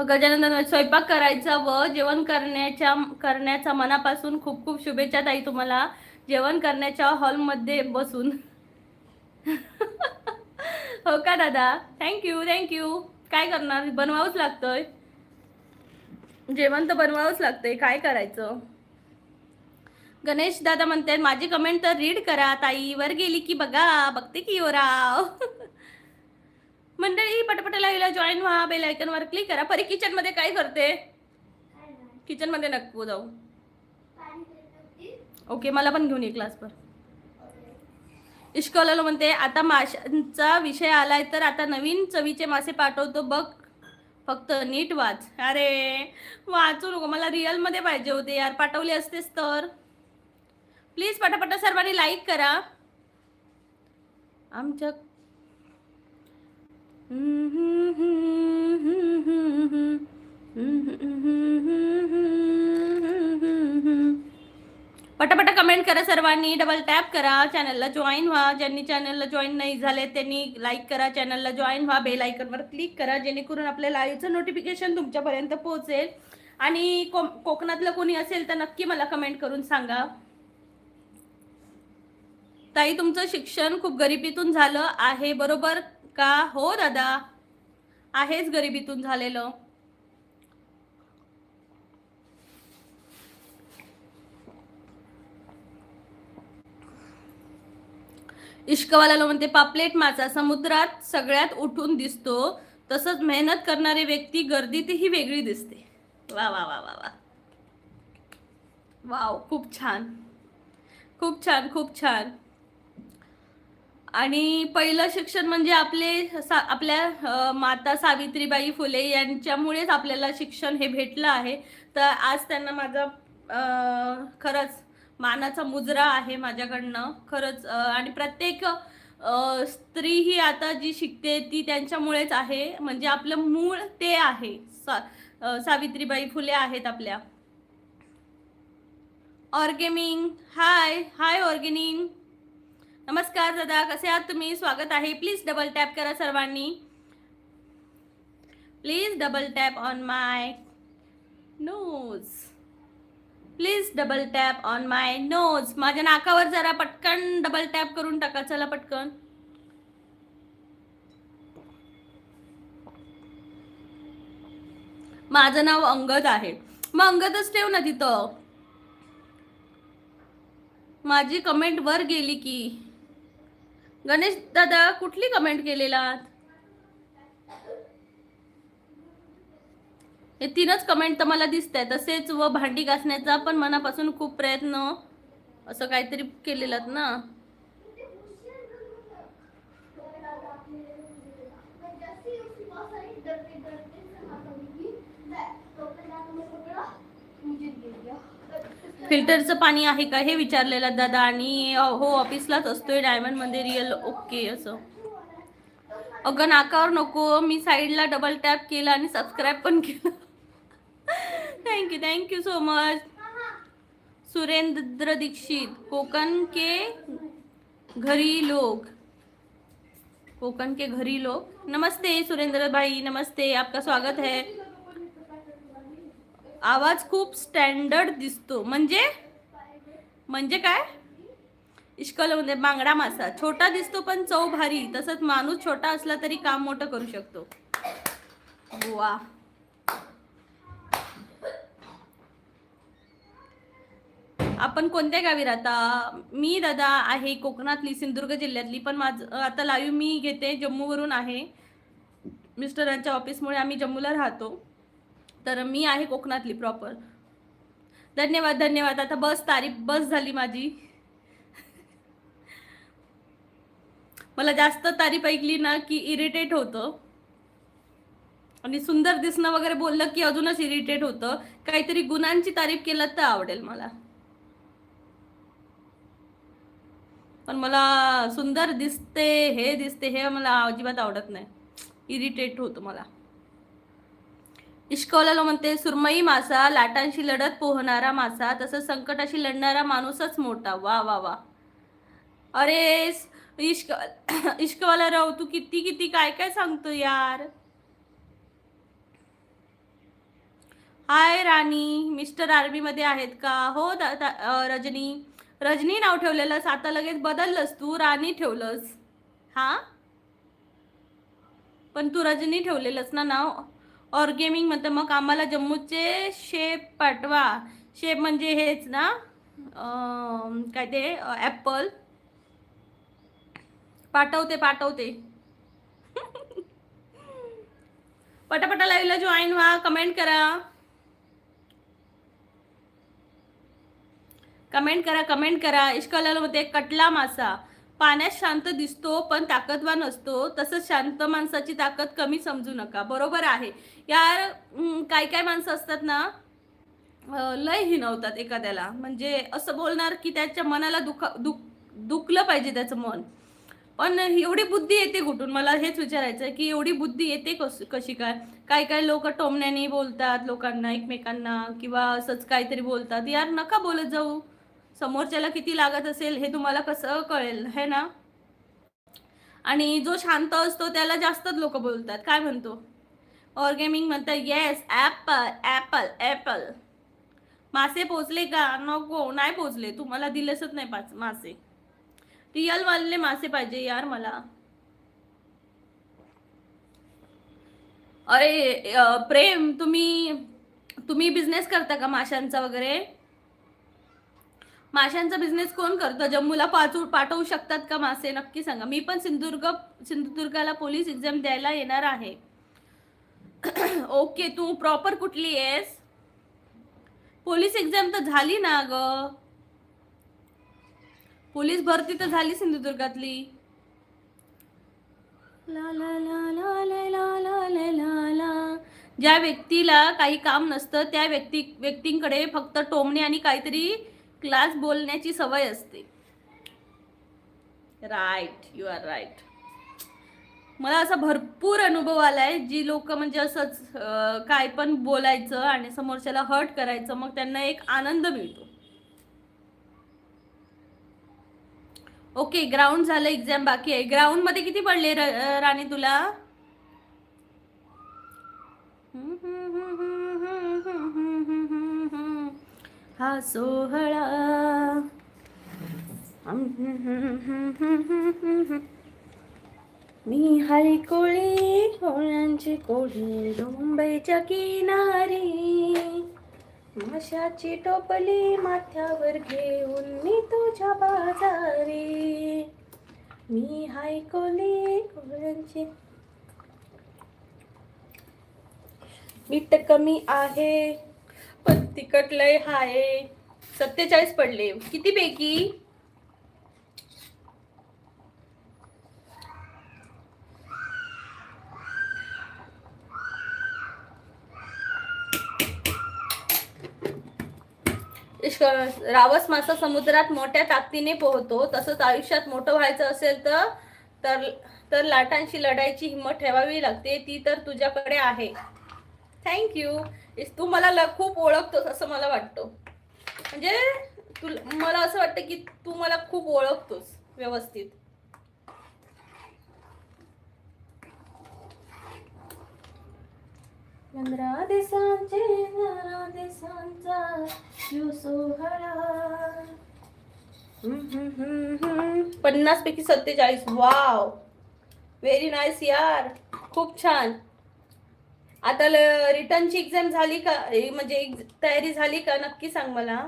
गजानन स्वयंपाक करायचा व जेवण करण्याचा मनापासून खूप खूप शुभेच्छा ताई तुम्हाला. जेवण करण्याच्या हॉलमध्ये बसून. हो का दादा? Thank you thank you. काय करणार, बनवावंच लागतंय जेवण, तर बनवावंच लागतंय, काय करायचं. गणेश दादा म्हणतात माझी कमेंट तर रीड करा ताई. वर गेली की बघा, बघते की ओ राव. मंडळी पटपट लाईव्हला जॉईन व्हा, बेल आयकॉन वर क्लिक करा. परी किचन मध्ये काय करते? किचन मध्ये नको जाऊ. ओके, मला पण घेऊन ये क्लासवर. इश्कॉलाला म्हणते आता माशांचा विषय आलाय तर आता नवीन चवीचे मासे पाठवतो बघ, फक्त नीट वाच. अरे वाचू नको, मला रिअल मध्ये पाहिजे होते यार, पाठवले असतेस तर. प्लीज पटापट सर्वांनी लाईक करा. आमच्या पटापट कमेंट करा सर्वांनी, डबल टॅप करा, चॅनलला जॉईन व्हा. ज्यांनी चॅनलला जॉईन नाही झाले त्यांनी लाईक करा, चॅनलला जॉईन व्हा, बेल आयकॉनवर क्लिक करा, जेणेकरून आपल्या लाईव्हचं नोटिफिकेशन तुमच्यापर्यंत पोहोचेल. आणि कोकणातलं कोणी असेल तर नक्की मला कमेंट करून सांगा. ताई तुमचं शिक्षण खूप गरिबीतून झालं आहे बरोबर का? हो दादा, आहेच गरिबीतून झालेलं. इश्कवाला म्हणते पापलेट मासा समुद्रात सगळ्यात उठून दिसतो, तसंच मेहनत करणारी व्यक्ती गर्दीतही वेगळी दिसते. वा वा वा वा वा वाव, खूप छान खूप छान खूप छान. आणि पहिलं शिक्षण म्हणजे आपल्या माता सावित्रीबाई फुले यांच्यामुळेच आपल्याला शिक्षण हे भेटलं आहे. तर आज त्यांना माझा खरंच मानाचा मुजरा आहे माझ्याकडनं खरंच. आणि प्रत्येक स्त्री ही आता जी शिकते ती त्यांच्यामुळेच आहे. म्हणजे आपलं मूळ ते आहे, सावित्रीबाई फुले आहेत आपल्या. ऑर्गेनिंग, हाय हाय ऑर्गेनिंग, नमस्कार दादा, कसे आहात तुम्ही? स्वागत आहे. प्लीज डबल टॅप करा सर्वांनी. Please double tap on my knows. Please double tap on my knows. माझ्या नाकावर जरा पटकन डबल टॅप करून टाका. चला पटकन. माझं नाव अंगद आहे, मग अंगदच ठेव ना तिथं. माझी कमेंट वर गेली की. गणेश दादा कुठली कमेंट केलेला? हे 3च कमेंट तर मला दिसत आहे. तसेच व भांडी घासण्याचा पण मनापासून खूप प्रयत्न असं काहीतरी केलेलं ना. फिल्टरचं पाणी आहे का हे विचारलेलं दादा. आणि हो ऑफिसलाच असतोय डायमंड मध्ये रिअल. ओके असं. अगं नाकावर नको, मी साईडला डबल टॅप केला आणि सबस्क्राईब पण केलं. Thank you so much. Surendra Dixit, Konkan के घरी लोग, कोकण के घरी लोग. नमस्ते सुरेंद्र भाई, नमस्ते, आपका स्वागत है. आवाज खूप स्टँडर्ड दिसतो. म्हणजे काय? इश्कलमध्ये बांगडा मासा छोटा दिसतो पण चव भारी. तसंच माणूस छोटा असला तरी काम मोठं करू शकतो. वा. आपण कोणत्या गावी राहता? मी दादा आहे कोकणातली, सिंधुदुर्ग जिल्ह्यातली. पण माझं आता लाईव्ह मी घेते जम्मूवरून आहे. मिस्टरांच्या ऑफिसमुळे आम्ही जम्मूला राहतो. तर मी आहे कोकणातली प्रॉपर. धन्यवाद. आता बस झाली माझी. मला जास्त तारीफ ऐकली ना की इरिटेट होतं. आणि सुंदर दिसणं वगैरे बोललं की अजूनच इरिटेट होतं. काहीतरी गुणांची तारीफ केलं तर आवडेल मला. पण मला सुंदर दिसते हे मला अजिबात आवडत नाही. इरिटेट होतं मला. इश्कवला म्हणते सुरमई मासा, लाटांशी लढत पोहणारा मासा, तसंच संकटाशी लढणारा माणूसच मोठा. वा वा वा. अरे इश्कवाला राव, तू किती काय सांगतो यार. हाय राणी, मिस्टर आर्मी मध्ये आहेत का? हो रजनी नाव ठेवलेलंस, आता लगेच बदललंस तू, राणी ठेवलंस. हा पण तू रजनी ठेवलेलंस ना नाव. और गेमिंग म्हणतं मग आम्हाला जम्मूचे शेप पाठवा. शेप म्हणजे हेच ना, काय ते ॲपल. पाठवते. पटापटा लाईव्हला जॉईन व्हा, कमेंट करा. इश्कलाल मध्ये कटला मासा पाण्यात शांत दिसतो पण ताकदवान असतो. तसंच शांत माणसाची ताकद कमी समजू नका. बरोबर आहे यार. काय माणसं असतात ना, लय हिनवतात एखाद्याला. म्हणजे असं बोलणार की त्याच्या मनाला दुखलं पाहिजे त्याचं मन. पण एवढी बुद्धी येते कुठून? मला हेच विचारायचं आहे की एवढी बुद्धी येते कशी काय? काय लोक टोमण्याने बोलतात लोकांना, एकमेकांना, किंवा असंच काहीतरी बोलतात. यार नका बोलत जाऊ. समोरच्याला किती लागत असेल हे तुम्हाला कसं कळेल, है ना? आणि जो शांत असतो त्याला जास्तच लोक बोलतात. काय म्हणतो और गेमिंग म्हणतात येस ॲपल. मासे पोचले का? नको, नाही पोचले. तुम्हाला दिलेसच नाही मासे. रिअल वाले मासे पाहिजे यार मला. अरे प्रेम, तुम्ही बिझनेस करता का माशांचा वगैरे? माशांचा बिझनेस कोण करतं? जम्मूला पाठवू शकतात का मासे? नक्की सांगा. मी पण सिंधुदुर्गाला पोलीस एक्झाम द्यायला येणार आहे. ओके, तू प्रॉपर कुठली आहेस? पोलीस एक्झाम तर झाली ना ग. पोलीस भरती तर झाली सिंधुदुर्गातली. ला ला ला ला ला ला ला ला ला. ज्या व्यक्तीला काही काम नसतं त्या व्यक्तींकडे फक्त टोमणे आणि काहीतरी क्लास बोलण्याची सवय असते. Right, you are right. मला असा भरपूर अनुभव आलाय. जी लोक म्हणजे असंच काय पण बोलायचं आणि समोरच्याला हर्ट करायचं, मग त्यांना एक आनंद मिळतो. ओके, ग्राउंड झालं, एक्झाम बाकी आहे. ग्राउंड मध्ये किती पडले राणी तुला? हा सोहळा मी हाय कोळी, कोळ्यांची कोळी, मुंबईच्या किनारी. माशाची टोपली माथ्यावर घेऊन मी तुझ्या बाजारी. मी हाय कोळी, कोळ्यांची. मीठ कमी आहे पण तिखट लय आहे. 47 पडले. किती पैकी? रावस मासा समुद्रात मोठ्या ताकदीने पोहतो. तसंच आयुष्यात मोठं व्हायचं असेल तर तर लाटांशी लढायची हिंमत ठेवावी लागते. ती तर तुझ्याकडे आहे. थँक्यू. तू मला खूप ओळखतोस असं मला वाटतं. म्हणजे मला असं वाटतं की तू मला खूप ओळखतोस व्यवस्थित. पंधरा दिवसांचा सोहळा. 50 पैकी 47. वाव, व्हेरी नाईस यार, खूप छान. आता रिटर्नची एक्झाम झाली का? म्हणजे तयारी झाली का? नक्की सांग मला.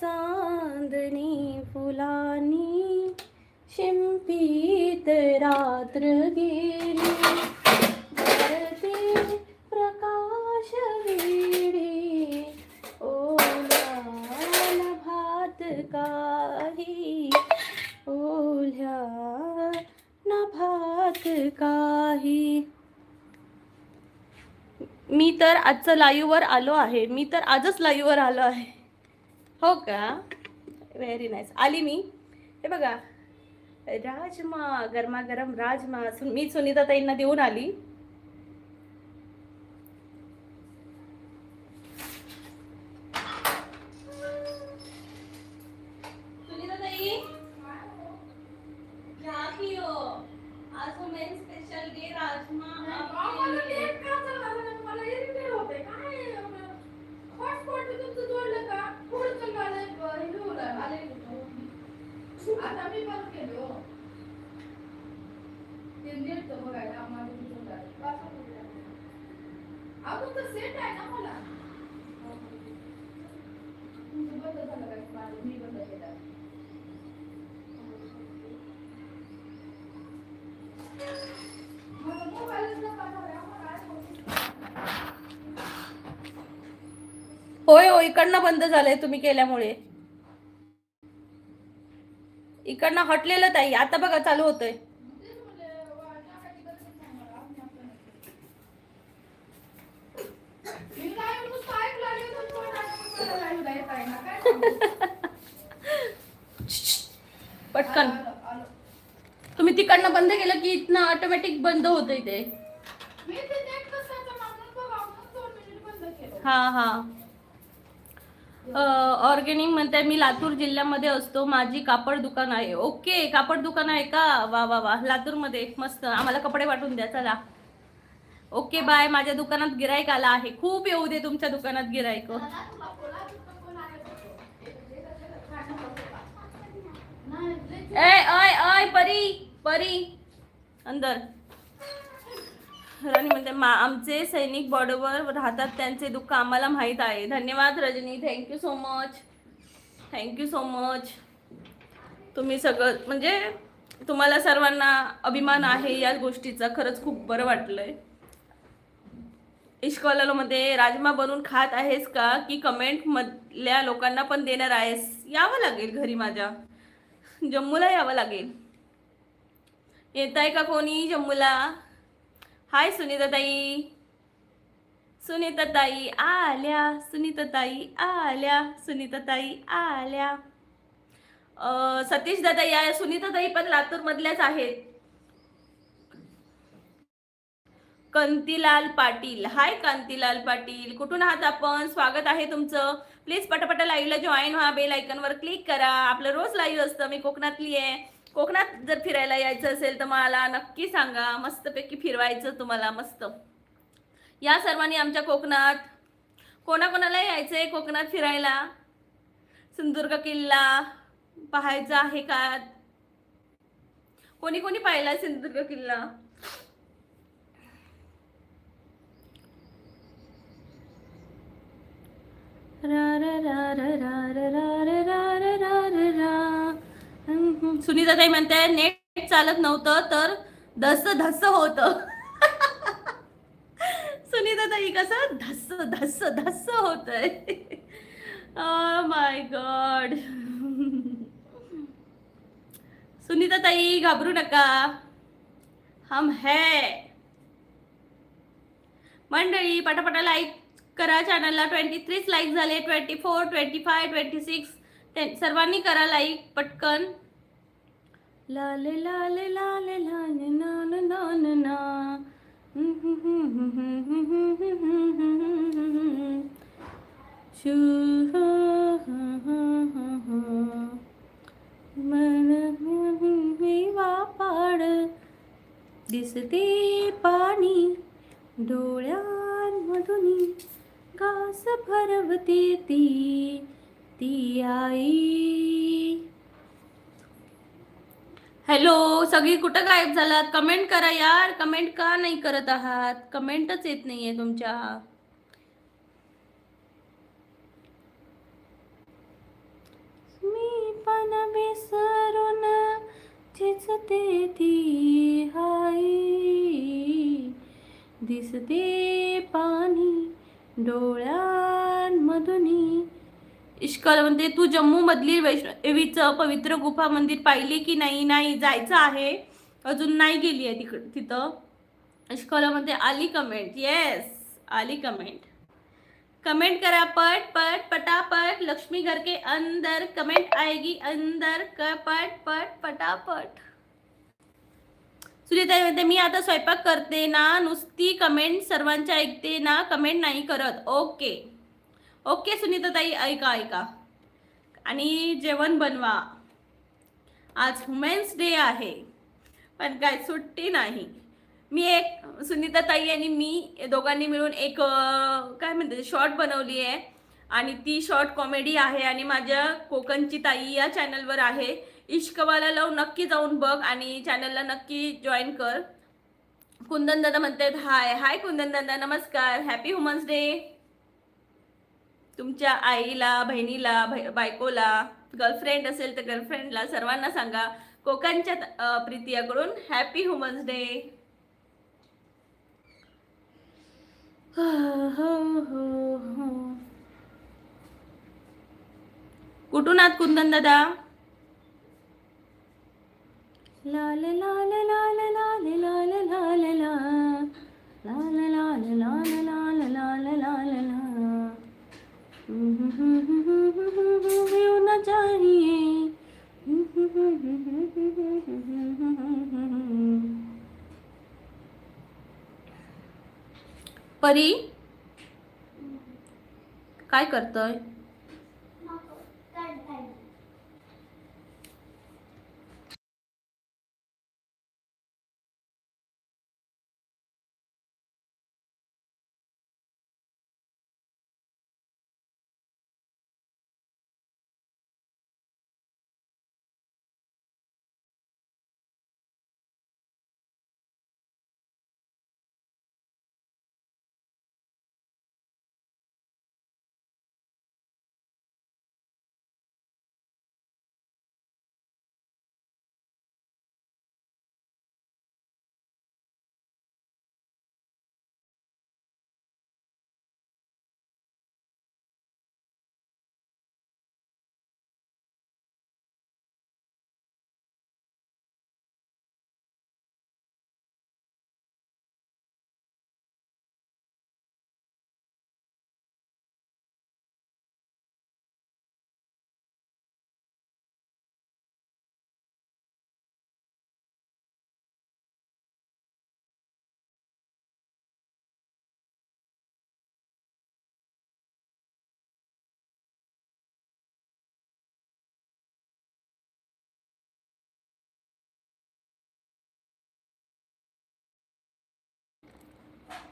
चांदणी फुलानी शिंपीत रात्र गेली. प्रकाश वेडी ओल्या नभात काही. ओल्या नभात काही. मी तर आजचं लाईव्ह वर आलो आहे. मी तर आजच लाईव्ह वर आलो आहे. हो का? Very nice. आली मी. हे बघा, राजमा, गरमागरम राजमा. मी सुनीता ताईंना देऊन आली. सुनीता ताई, क्या कियो? आज तो मेन स्पेशल डे राजमा. आता मी पण केलो ते नीट बघायला आम्हाला अजून तर सेट आहे ना मला. तुमचं बंद झालं काय? मी बंद केला. होय हो, इकडनं बंद झालंय तुम्ही केल्यामुळे. इकडनं हटलेलं ताई. आता बघा चालू होतंय. पटकन. तुम्ही तिकडनं बंद केलं की इथनं ऑटोमॅटिक बंद होतंय ते. हा हा. ऑर्गेनिक म्हणते मी लातूर जिल्ह्यामध्ये असतो. माझी कापड दुकान आहे. ओके, कापड दुकान आहे का? वा वा वा, लातूरमध्ये. मस्त. आम्हाला कपडे पाठवून द्या. चला. Okay bye. माझ्या दुकानात गिराईक आला आहे. खूप येऊ दे तुमच्या दुकानात गिराईक. परी परी अंदर. राणी म्हणते आमचे सैनिक बॉर्डरवर राहतात, त्यांचे दुःख आम्हाला माहीत आहे. धन्यवाद Rajani, thank you so much. Thank you so much. तुम्ही सगळं म्हणजे तुम्हाला सर्वांना अभिमान आहे या गोष्टीचा. खरंच खूप बरं वाटलंय. इश्कॉलमध्ये राजमा बनवून खात आहेस का की कमेंट मधल्या लोकांना पण देणार आहेस? यावं लागेल घरी माझ्या. जम्मूला यावं लागेल. येत आहे का कोणी जम्मूला? हाय सुनीता ताई. सुनीता ताई आल्या. सुनीता ताई आल्या. सुनीता ताई आल्या. सतीश दादा या. सुनीता ताई पण लातूर मधल्याच आहेत. कांतीलाल पाटील. हाय कांतीलाल पाटील, कुठून आहात आपण? स्वागत आहे तुमचं. प्लीज पटापटा लाईव्हला जॉईन व्हा. बेल आयकॉनवर क्लिक करा. आपलं रोज लाईव्ह असतं. मी कोकणातली आहे. कोकणात जर फिरायला यायचं असेल तर मला नक्की सांगा. मस्तपैकी फिरवायचं तुम्हाला. मस्त या सर्वांनी आमच्या कोकणात. कोणाकोणाला यायचंय कोकणात फिरायला? सिंधुदुर्ग किल्ला पाहायचा आहे का? कोणी कोणी पाहिला सिंधुदुर्ग किल्ला? रा रा रा रा रा रा रा रा रा रा रा. सुनीता ताई म्हणते नेट चालत नव्हतं तर धस धस होत. सुनीता ताई कसं धस धस धस होतंय. माय गॉड. सुनीता ताई घाबरू नका, हम है. मंडळी पटापटा लाईक करा चॅनलला. 23 लाईक झाले. 24, 25, 26 सर्वांनी करा लाईक पटकन. लाले लाले लाले लाले ना ना ना ना. वापाड दिसते पाणी डोळ्यांमधून, घास भरवते ती ती आई. हॅलो, सगळी कुठं गायब झालात? कमेंट करा यार. कमेंट का नाही करत आहात? कमेंटच येत नाहीये तुमच्या. मी पण विसरून झिजते ती आई, दिसते पाणी डोळ्यांमधून. इश्कल म्हणते तू जम्मू मधली वैष्णोदेवीचं पवित्र गुफा मंदिर पाहिली की नाही? नाही, जायचं आहे, अजून नाही गेली आहे तिथं. इश्कल म्हणते आली कमेंट. येस, आली कमेंट. कमेंट करा पट पट पटापट. लक्ष्मी घर के अंदर कमेंट आएगी अंदर. पट पट पटापट. सुनीता म्हणते मी आता स्वयंपाक करते ना, नुसती कमेंट सर्वांच्या ऐकते ना, कमेंट नाही करत. ओके ओके सुनीता ताई, ऐका ऐका आणि जेवण बनवा. आज वुमेन्स डे आहे पण काय सुट्टी नाही. मी एक सुनीता ताई आणि मी दोघांनी मिळून एक काय म्हणते शॉर्ट बनवली आहे आणि ती शॉर्ट कॉमेडी आहे आणि माझ्या कोकणची ताई या चॅनलवर आहे. इश्कवाला लव नक्की जाऊन बघ आणि चॅनलला नक्की जॉईन कर. कुंदन दादा म्हणतात हाय. हाय कुंदन दादा, नमस्कार. Happy women's day. तुमच्या आईला, बहिणीला, बायकोला, गर्लफ्रेंड असेल तर गर्लफ्रेंडला सर्वांना सांगा कोकणच्या प्रीतियाकडून हॅपी वुमन्स डे. कुठून आहात कुंदन दादा? लाले लाले लाले लाले लाले लाले ला लाले लाले लाले लाले लाले लाले ला. होना चाहिए. परी काय करतोय?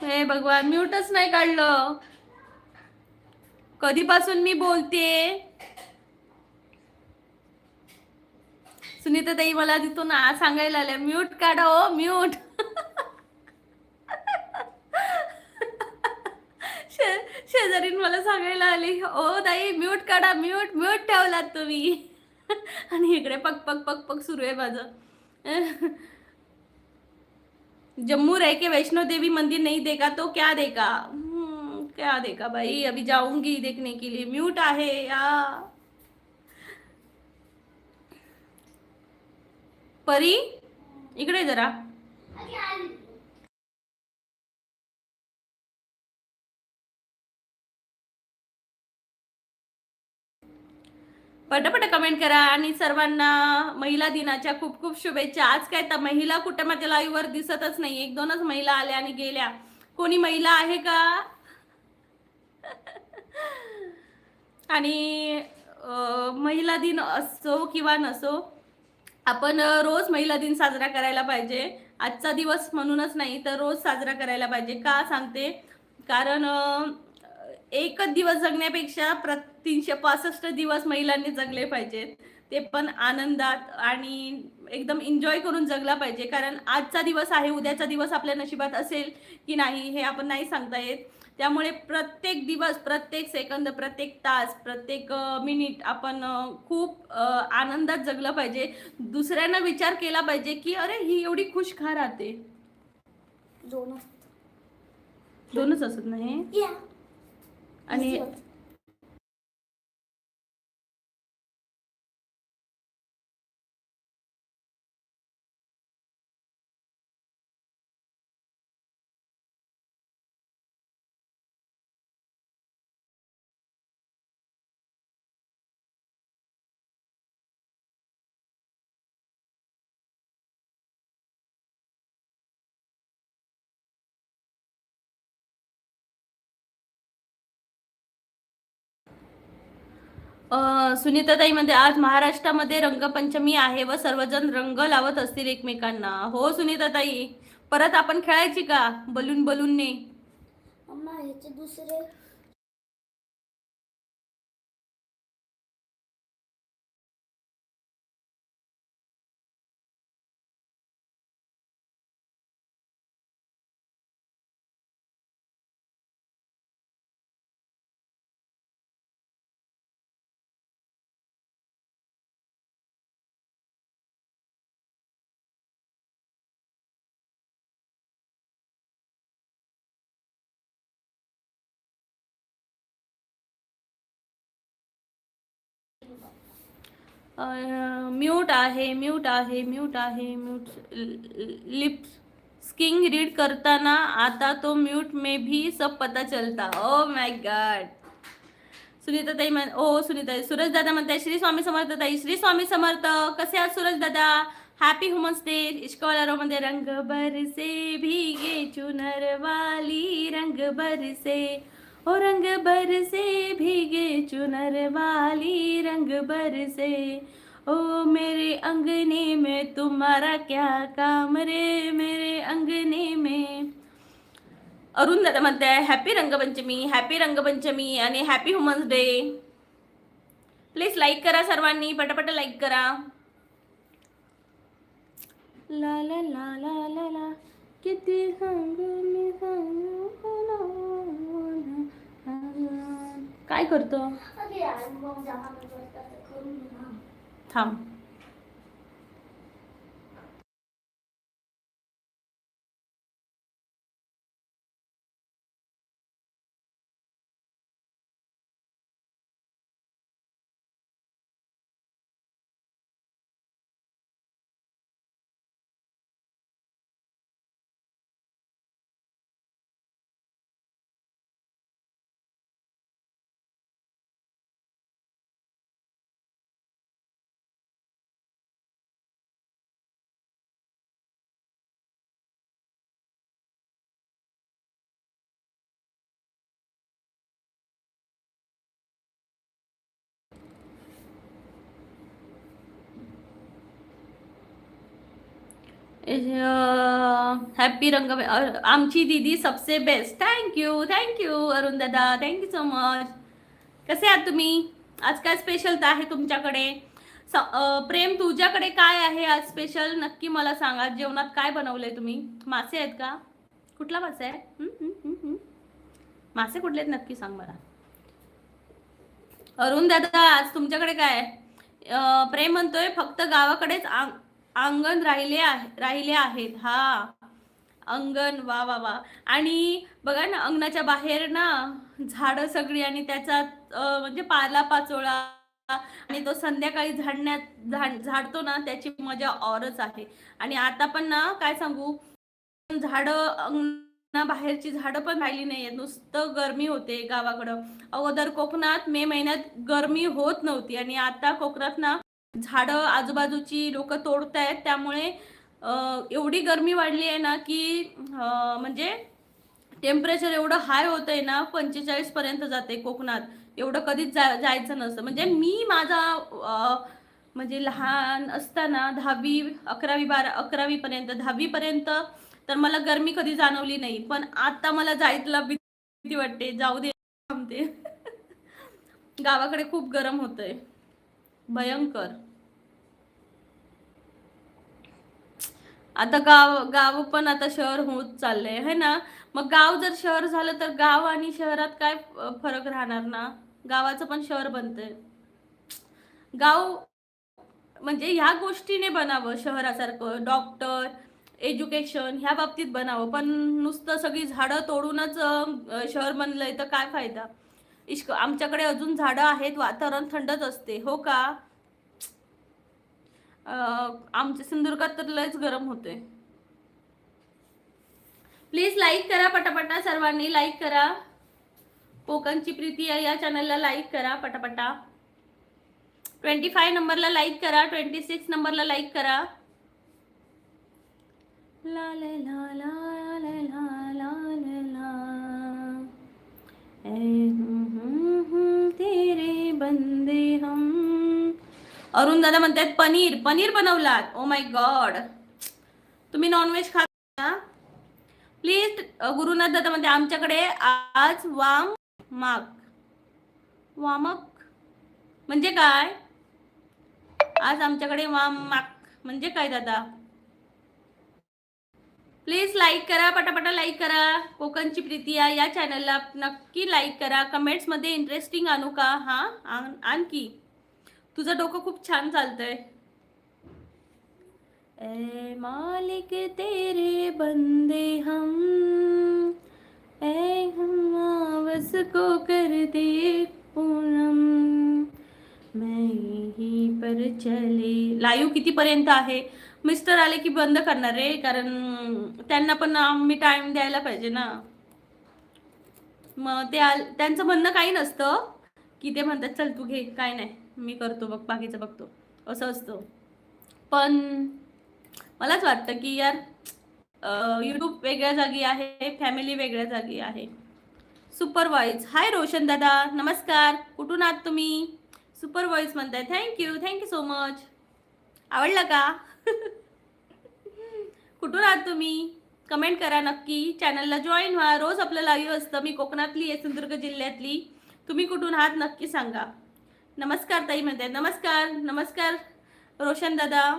हे भगवान, म्यूटच नाही काढलं. कधीपासून मी बोलते. सुनीता ताई मला तिथून सांगायला आल्या म्यूट काढा हो म्यूट. शेजारीन मला सांगायला आली ओ ताई म्यूट काढा. म्यूट ठेवलात तुम्ही. आणि इकडे पक पक पक पक सुरू आहे माझं. जम्मू रह के वैष्णो देवी मंदिर नहीं देखा तो क्या देखा? क्या देखा भाई, अभी जाऊंगी देखने के लिए. म्यूट आहे या परी, इकडे जरा. पटापट कमेंट करा आणि सर्वांना महिला दिनाच्या खूप खूप शुभेच्छा. आज काय तर महिला कुठे माझ्या लाईव्ह वर दिसतच नाही, एक दोनच महिला आल्या आणि गेल्या. कोणी महिला आहे का? आणि महिला दिन असो किंवा नसो, आपण रोज महिला दिन साजरा करायला पाहिजे. आजचा दिवस म्हणूनच नाही तर रोज साजरा करायला पाहिजे. का सांगते? कारण एकच दिवस जगण्यापेक्षा 365 दिवस महिलांनी जगले पाहिजेत, ते पण आनंदात आणि एकदम एन्जॉय करून जगला पाहिजे. कारण आजचा दिवस आहे, उद्याचा दिवस आपल्या नशिबात असेल की नाही हे आपण नाही सांगता येत. त्यामुळे प्रत्येक दिवस, प्रत्येक सेकंद, प्रत्येक तास, प्रत्येक मिनिट आपण खूप आनंदात जगलं पाहिजे. दुसऱ्यांना विचार केला पाहिजे की अरे ही एवढी खुश का राहते. दोनच असत नाही आणि सुनीताताई मध्ये आज महाराष्ट्रामध्ये रंगपंचमी आहे व सर्वजण रंग लावत असतील एकमेकांना. हो सुनीताताई, परत आपण खेळायची का बलून बलूनने? ह्याचे दुसरे म्यूट आहे, म्यूट आहे, म्यूट आहे, म्यूट. लिप स्किंग रीड करताना आता तो म्यूट में भी सब पता चलता. Oh my god. सुनीताताई ओ सुनीता, सूरज दादा म्हणताय श्री स्वामी समर्थ ताई. श्री स्वामी समर्थ. कसे आहात सूरज दादा? Happy women's day. इश्कवाला मध्ये रंग बरसे भीगे चुनर वाली, रंग बरसे ओ रंग बरसे भीगे चुनर वाली, रंग बरसे ओ मेरे अंगने में तुम्हारा क्या काम रे, मेरे अंगने में. अरुण दादा म्हणताय हॅपी रंगपंचमी, हॅपी रंगपंचमी आणि happy women's day. Please like करा सर्वांनी, पटापट लाईक करा. ला ला ला ला ला ला किती मी काय करतो? थांब. हॅपी रंग. आमची दीदी सबसे बेस्ट. थँक्यू अरुण दादा, थँक्यू सो मच. कसे आहात तुम्ही? आज काय स्पेशल आहे तुमच्याकडे? प्रेम, तुझ्याकडे काय आहे आज स्पेशल? नक्की मला सांगा. जेवणात काय बनवलंय तुम्ही? मासे आहेत का? कुठला मासे आहे? मासे कुठले आहेत नक्की सांग मला. अरुण दादा आज तुमच्याकडे काय आहे? प्रेम म्हणतोय फक्त गावाकडेच अंगण राहिले आहेत. हा, अंगण, वा वा वा. आणि बघा ना, अंगणाच्या बाहेर ना झाडं सगळी, आणि त्याचा म्हणजे पाला पाचोळा, आणि तो संध्याकाळी झाडतो ना, त्याची मजा औरच आहे. आणि आता पण ना काय सांगू, झाडं, अंगणा बाहेरची झाडं पण राहिली नाहीये, नुसतं गरमी होते गावाकडं. अगोदर कोकणात मे महिन्यात गरमी होत नव्हती, आणि आता कोकणात ना झाडं आजूबाजूची लोक तोडतायत, त्यामुळे एवढी गरमी वाढली आहे ना की म्हणजे टेम्परेचर एवढं हाय होतंय ना, 45 पर्यंत जाते कोकणात. एवढं कधीच जायचं नसतं. म्हणजे मी माझा म्हणजे लहान असताना 10वी 11वी 11वी पर्यंत, 10वी पर्यंत तर मला गरमी कधी जाणवली नाही. पण आता मला जायला भीती वाटते, जाऊ दे थांबते. गावाकडे खूप गरम होतंय, भयंकर. आता गाव पण आता शहर होत चाललंय है ना. मग गाव जर शहर झालं तर गाव आणि शहरात काय फरक राहणार ना. गावाचं पण शहर बनतंय. गाव म्हणजे ह्या गोष्टीने बनावं शहरासारखं, डॉक्टर, एज्युकेशन ह्या बाबतीत बनावं. पण नुसतं सगळी झाडं तोडूनच शहर बनलंय तर काय फायदा. आमच्याकडे अजून झाडं आहेत, वातावरण थंडच असते. हो का? आमच्या सिंधुदुर्गात तर लयच गरम होते. प्लीज लाईक करा पटापटा, सर्वांनी लाईक करा. कोकणची प्रीती या चॅनलला लाईक करा पटापटा. 25 नंबरला लाईक करा, 26 नंबरला लाईक करा. ला ला ला ला ला ला ला तेरे बंदे हम. अरुण दादा म्हणतात पनीर बनवलात. ओ माय गॉड, तुम्ही नॉनव्हेज खाता? प्लीज. गुरुनाथ दादा म्हणते आमच्याकडे आज वामक म्हणजे काय? आज आमच्याकडे वामक म्हणजे काय दादा? प्लीज लाईक करा पटापटा, लाईक करा. कोकणची प्रीती या चॅनलला नक्की लाईक करा. कमेंट्स मध्ये इंटरेस्टिंग आणू का? हा, आणखी. तुझं डोकं खूप छान चालतंय. ए मालिक तेरे बंदे हम, ए हम आवस को कर दे पूनम, मैं ही पर चले. लाईव्ह किती पर्यंत आहे? मिस्टर आले की बंद करणार रे, कारण त्यांना पण मी टाइम द्यायला पाहिजे ना. मग त्यांचं म्हणणं काही नसतं की ते म्हणतात चल तू घे, काय नाही मी करतो बघ, बाकीचं बघतो, असं असतं. पण मलाच वाटतं की यार यूट्यूब वेगळ्या जागी आहे, फॅमिली वेगळ्या जागी आहे. Super voice. हाय रोशन दादा, नमस्कार. कुठून आहात तुम्ही? सुपर वॉइस म्हणताय. Thank you so much. आवडलं का? कुठून आहात तुम्ही? कमेंट करा नक्की. चॅनलला जॉईन व्हा. रोज आपलं लाईव्ह असतं. मी कोकणातली आहे, सिंधुदुर्ग जिल्ह्यातली. तुम्ही कुठून आहात नक्की सांगा. नमस्कार ताई म्हणताय. नमस्कार रोशन दादा.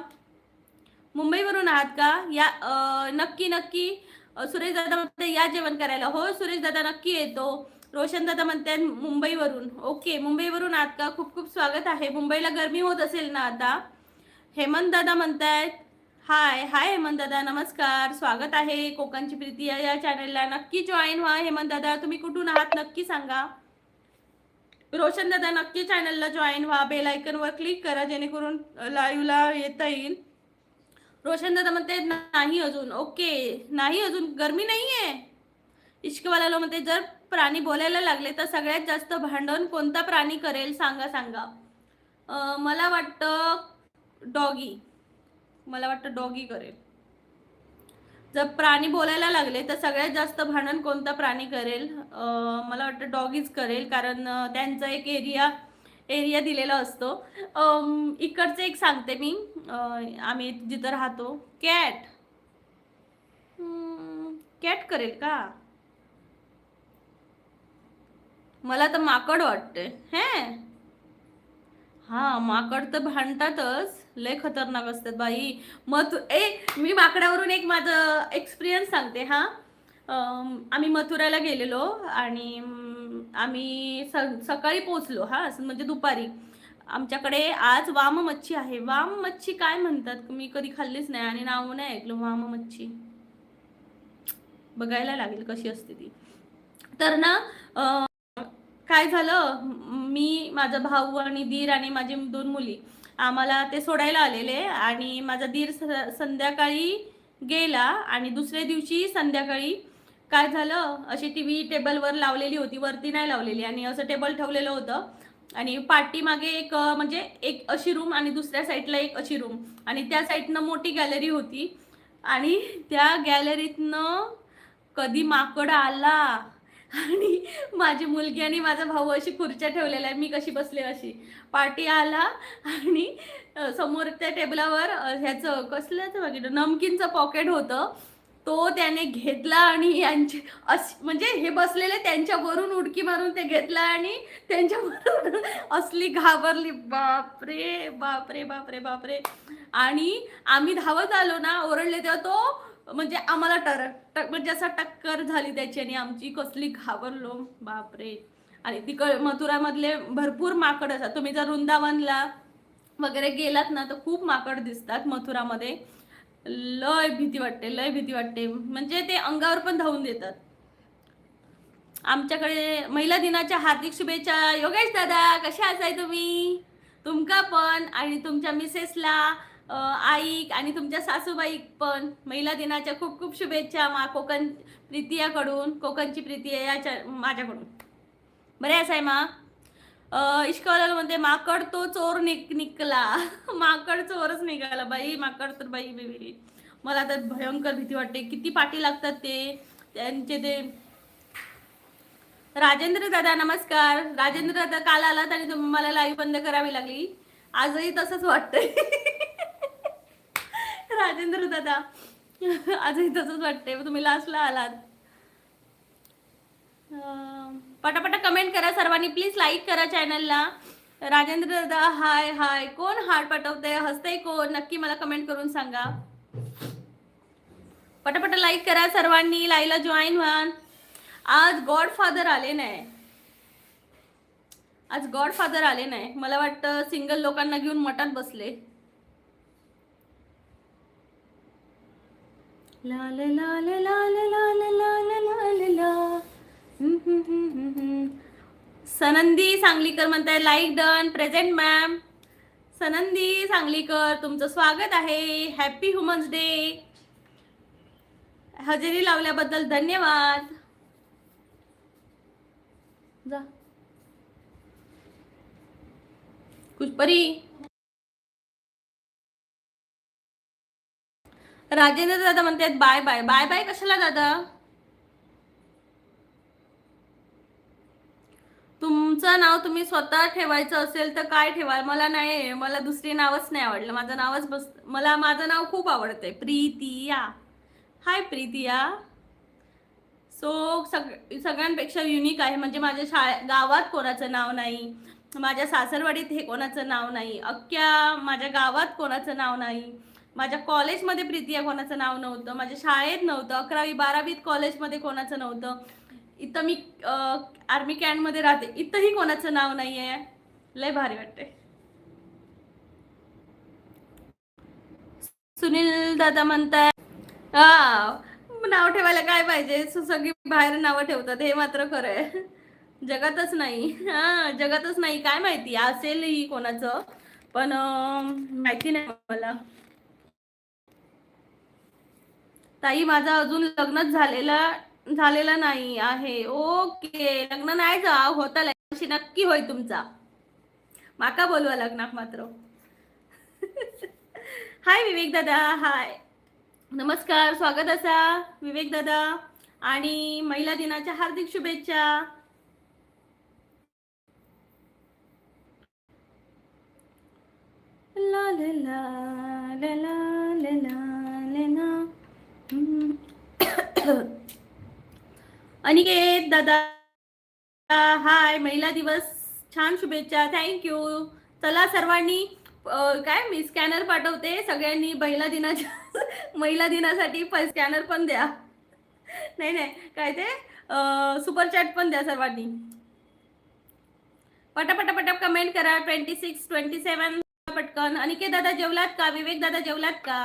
मुंबईवरून आहात का? या नक्की. सुरेश दादा म्हणते या जेवण करायला. हो सुरेश दादा नक्की येतो. रोशन दादा म्हणतात मुंबईवरून. ओके, मुंबईवरून आहात का? खूप खूप स्वागत आहे. मुंबईला गरमी होत असेल ना आता. हेमंत दादा म्हणतायत हाय हेमंत दादा, नमस्कार. स्वागत आहे कोकणची प्रीती या चॅनलला. नक्की जॉईन व्हा. हेमंत दादा तुम्ही कुठून आहात नक्की सांगा. रोशन दादा नक्की चॅनलला जॉईन व्हा. बेल आयकनवर क्लिक करा जेणेकरून लाईव्हला येता येईल. रोशन दादा म्हणते नाही अजून. ओके, नाही अजून, गरमी नाहीये. इश्कवाला म्हणते जर प्राणी बोलायला लागले तर सगळ्यात जास्त भांडण कोणता प्राणी करेल सांगा. मला वाटतं डॉगी करेल. जर प्राणी बोलायला लागले तर सगळ्यात जास्त भांडण कोणता प्राणी करेल? मला वाटतं डॉगीच करेल, कारण त्यांचा एक एरिया दिलेला असतो. इकडचं एक सांगते मी, आम्ही जिथं राहतो. कॅट करेल का? मला तर माकड वाटते. हा, माकड तर भांडतातच, लय खतरनाक असतात बाई. मी माकडावरून एक माझं एक्सपिरियन्स सांगते. हा, आम्ही मथुराला गेलेलो आणि आम्ही सकाळी पोचलो. हा, म्हणजे दुपारी. आमच्याकडे आज वाम मच्छी आहे. वाम मच्छी काय म्हणतात मी कधी खाल्लीच नाही आणि नाव नाही ऐकलं वाम मच्छी. बघायला लागेल कशी असते ती. तर ना काय झालं, मी माझा भाऊ आणि दीर आणि माझी 2 मुली आम्हाला ते सोडायला आलेले आणि माझा दीर संध्याकाळी गेला आणि दुसऱ्या दिवशी संध्याकाळी काय झालं, अशी टीव्ही टेबलवर लावलेली होती, वरती नाही लावलेली आणि असं टेबल ठेवलेलं होतं आणि पाठीमागे एक म्हणजे एक अशी रूम आणि दुसऱ्या साईडला एक अशी रूम आणि त्या साईडनं मोठी गॅलरी होती आणि त्या गॅलरीतनं कधी माकड आला आणि माझी मुलगी आणि माझा भाऊ अशी खुर्च्या ठेवलेल्या मी कशी बसले अशी पार्टी आला आणि समोर त्या टेबलावर ह्याचं कसलं बघितलं नमकीनचं पॉकेट होतं, तो त्याने घेतला आणि यांचे म्हणजे हे बसलेले त्यांच्यावरून उडकी मारून ते घेतला आणि त्यांच्यावरून असली घाबरली, बापरे बापरे बापरे बापरे. आणि आम्ही धावत आलो ना, ओरडले तेव्हा तो म्हणजे आम्हाला म्हणजे असं टक्कर झाली त्याची आणि आमची कसली घाबरलो, बापरे. आणि मथुरामधले भरपूर माकड असतात. तुम्ही जर वृंदावनला वगैरे गेलात ना तर खूप माकड दिसतात मथुरामध्ये. लय भीती वाटते, लय भीती वाटते, म्हणजे ते अंगावर पण धावून देतात. आमच्याकडे महिला दिनाच्या हार्दिक शुभेच्छा. योगेश दादा कसे असाय तुम्ही? तुमका पण आणि तुमच्या मिसेसला आई आणि तुमच्या सासूबाई पण महिला दिनाच्या खूप खूप शुभेच्छा कोकण प्रीतियाकडून. कोकणची प्रीती याच्या माझ्याकडून. बरे असाय मा? इश्कवाला म्हणते माकड तो चोर निकला. माकड चोरच निघाला बाई. माकड तर बाई बेबी मला तर भयंकर भीती वाटते. किती पाठी लागतात ते त्यांचे ते. राजेंद्र दादा नमस्कार. राजेंद्र दादा काल आलात आणि मला लाईव्ह बंद करावी लागली. आजही तसंच वाटतंय. राजेंद्र दादा आजही तसंच वाटतंय. तुम्ही लास्टला आलात. पटापटा कमेंट करा सर्वांनी, प्लीज लाईक करा चॅनलला. राजेंद्र दादा हाय हाय. कोण हार्ट पाठवते हसते कोण नक्की मला कमेंट करून सांगा. पटापटा लाईक करा सर्वांनी, लाईला जॉईन व्हा. आज गॉडफादर आले नाही. आज गॉडफादर आले नाही. मला वाटतं सिंगल लोकांना घेऊन मठात बसले. ला ला ला ला ला ला ला ला ला ला. सनंदी सांगलीकर म्हणताय like done present ma'am. Sanandi Sanglikar तुमचं स्वागत आहे. Happy women's day. हजेरी लावल्याबद्दल धन्यवाद. जा कुशपरी. राजेंद्र दादा म्हणतात बाय बाय. बाय बाय कशाला दादा? तुमचं नाव तुम्ही स्वतः ठेवायचं असेल तर काय ठेवाल? मला नाही, मला दुसरी नावच नाही आवडलं. माझं नावच मला माझं नाव खूप आवडतंय प्रीतिया. हाय प्रीतिया. सो सगळ्यांपेक्षा युनिक आहे. म्हणजे माझ्या गावात कोणाचं नाव नाही, माझ्या सासरवाडीत हे कोणाचं नाव नाही, अख्ख्या माझ्या गावात कोणाचं नाव नाही, माझ्या कॉलेजमध्ये प्रीतिया कोणाचं नाव नव्हतं, माझ्या शाळेत नव्हतं, 11वी 12वीत कॉलेजमध्ये कोणाचं नव्हतं, इथं मी आर्मी कॅम्पमध्ये राहते इथंही कोणाचं नाव नाही आहे. लय भारी वाटते. सुनील दादा म्हणताय नाव ठेवायला काय पाहिजे, सगळी बाहेर नावं ठेवतात, हे मात्र खरं आहे. जगातच नाही. जगातच नाही. काय माहिती असेलही कोणाचं, पण माहिती नाही मला. ताई माझं अजून लग्नच झालेलं नाही आहे. ओके, लग्न नाही जा होता नक्की होय तुमचा. माका बोलवा लग्नाक मात्र. हाय विवेक दादा. हाय नमस्कार. स्वागत असा विवेक दादा आणि महिला दिनाच्या हार्दिक शुभेच्छा. ला ला ला ला ला ला ला. अनिकेत दादा हाय. महिला दिवस छान शुभेच्छा. थँक्यू. चला सर्वांनी काय मी स्कॅनर पाठवते. सगळ्यांनी महिला दिनासाठी स्कॅनर पण द्या. नाही काय ते सुपर चॅट पण द्या सर्वांनी. पटापटा पटाप कमेंट करा. 26 27 पटकन. अनिकेत दादा जेवलात का? विवेक दादा जेवलात का?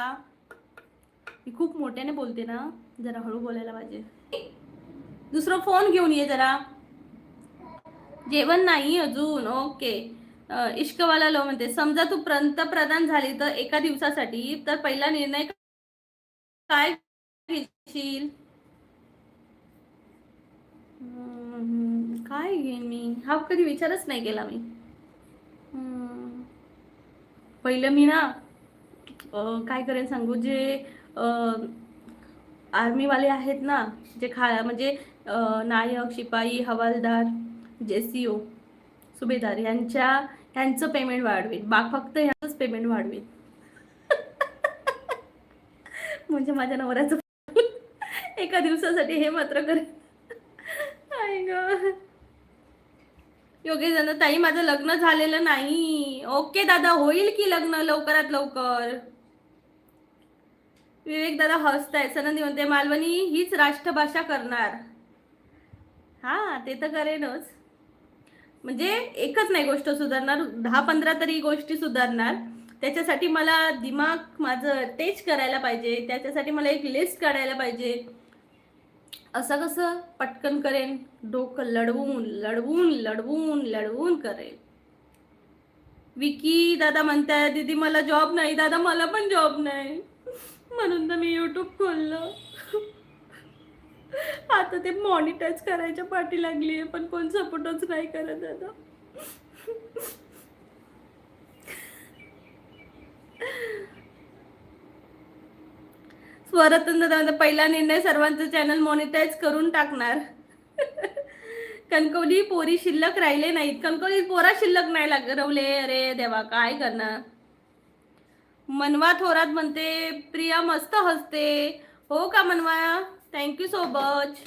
मी खूप मोठ्याने बोलते ना, जरा हळू बोलायला पाहिजे. दुसरा फोन घेऊन ये जरा. जेवण नाही अजून. ओके. इश्कवाला लो म्हणते, समजा तू पंतप्रधान झाली तर एका दिवसासाठी, तर पहिला निर्णय काय घेशील? काय घेईन मी? हा कधी विचारच नाही केला मी. पहिलं मी ना काय करेन सांगू, जे आर्मीवाले आहेत ना, जे म्हणजे नायक, शिपाई, हवालदार, जेसीओ, सुभेदार यांचं पेमेंट वाढवेल. फक्त ह्याचंच पेमेंट वाढवेल. म्हणजे माझ्या नवऱ्याचं एका दिवसासाठी हे मात्र करेल. योगेश दादा, ताई माझं लग्न झालेलं नाही. ओके दादा, होईल की लग्न लवकरात लवकर. विवेक दादा हसताय. सनंदी म्हणते मालवणी हीच राष्ट्रभाषा करणार. हा ते तर करेनच. म्हणजे एकच नाही गोष्ट सुधारणार, 10-15 तरी गोष्टी सुधारणार. त्याच्यासाठी मला दिमाग माझं तेज करायला पाहिजे. त्याच्यासाठी मला एक लिस्ट काढायला पाहिजे. असं कसं पटकन करेन? डोकं लढवून लढवून लढवून लढवून करेन. विकी दादा म्हणताय दीदी मला जॉब नाही. दादा मला पण जॉब नाही, म्हणून तर मी युट्यूब खोललं. आता ते मॉनिटाईज करायच्या पाठी लागली आहे, पण कोण सपोर्टच नाही करत दादा. स्वरतन दादा पहिला निर्णय सर्वांचं चॅनल मॉनिटाईज करून टाकणार. कणकवली पोरी शिल्लक राहिले नाहीत. कणकवली पोरा शिल्लक नाही रवले. अरे देवा काय करणार. मनवा थोरात म्हणते प्रिया मस्त हसते. हो का मनवा, थँक्यू सो मच.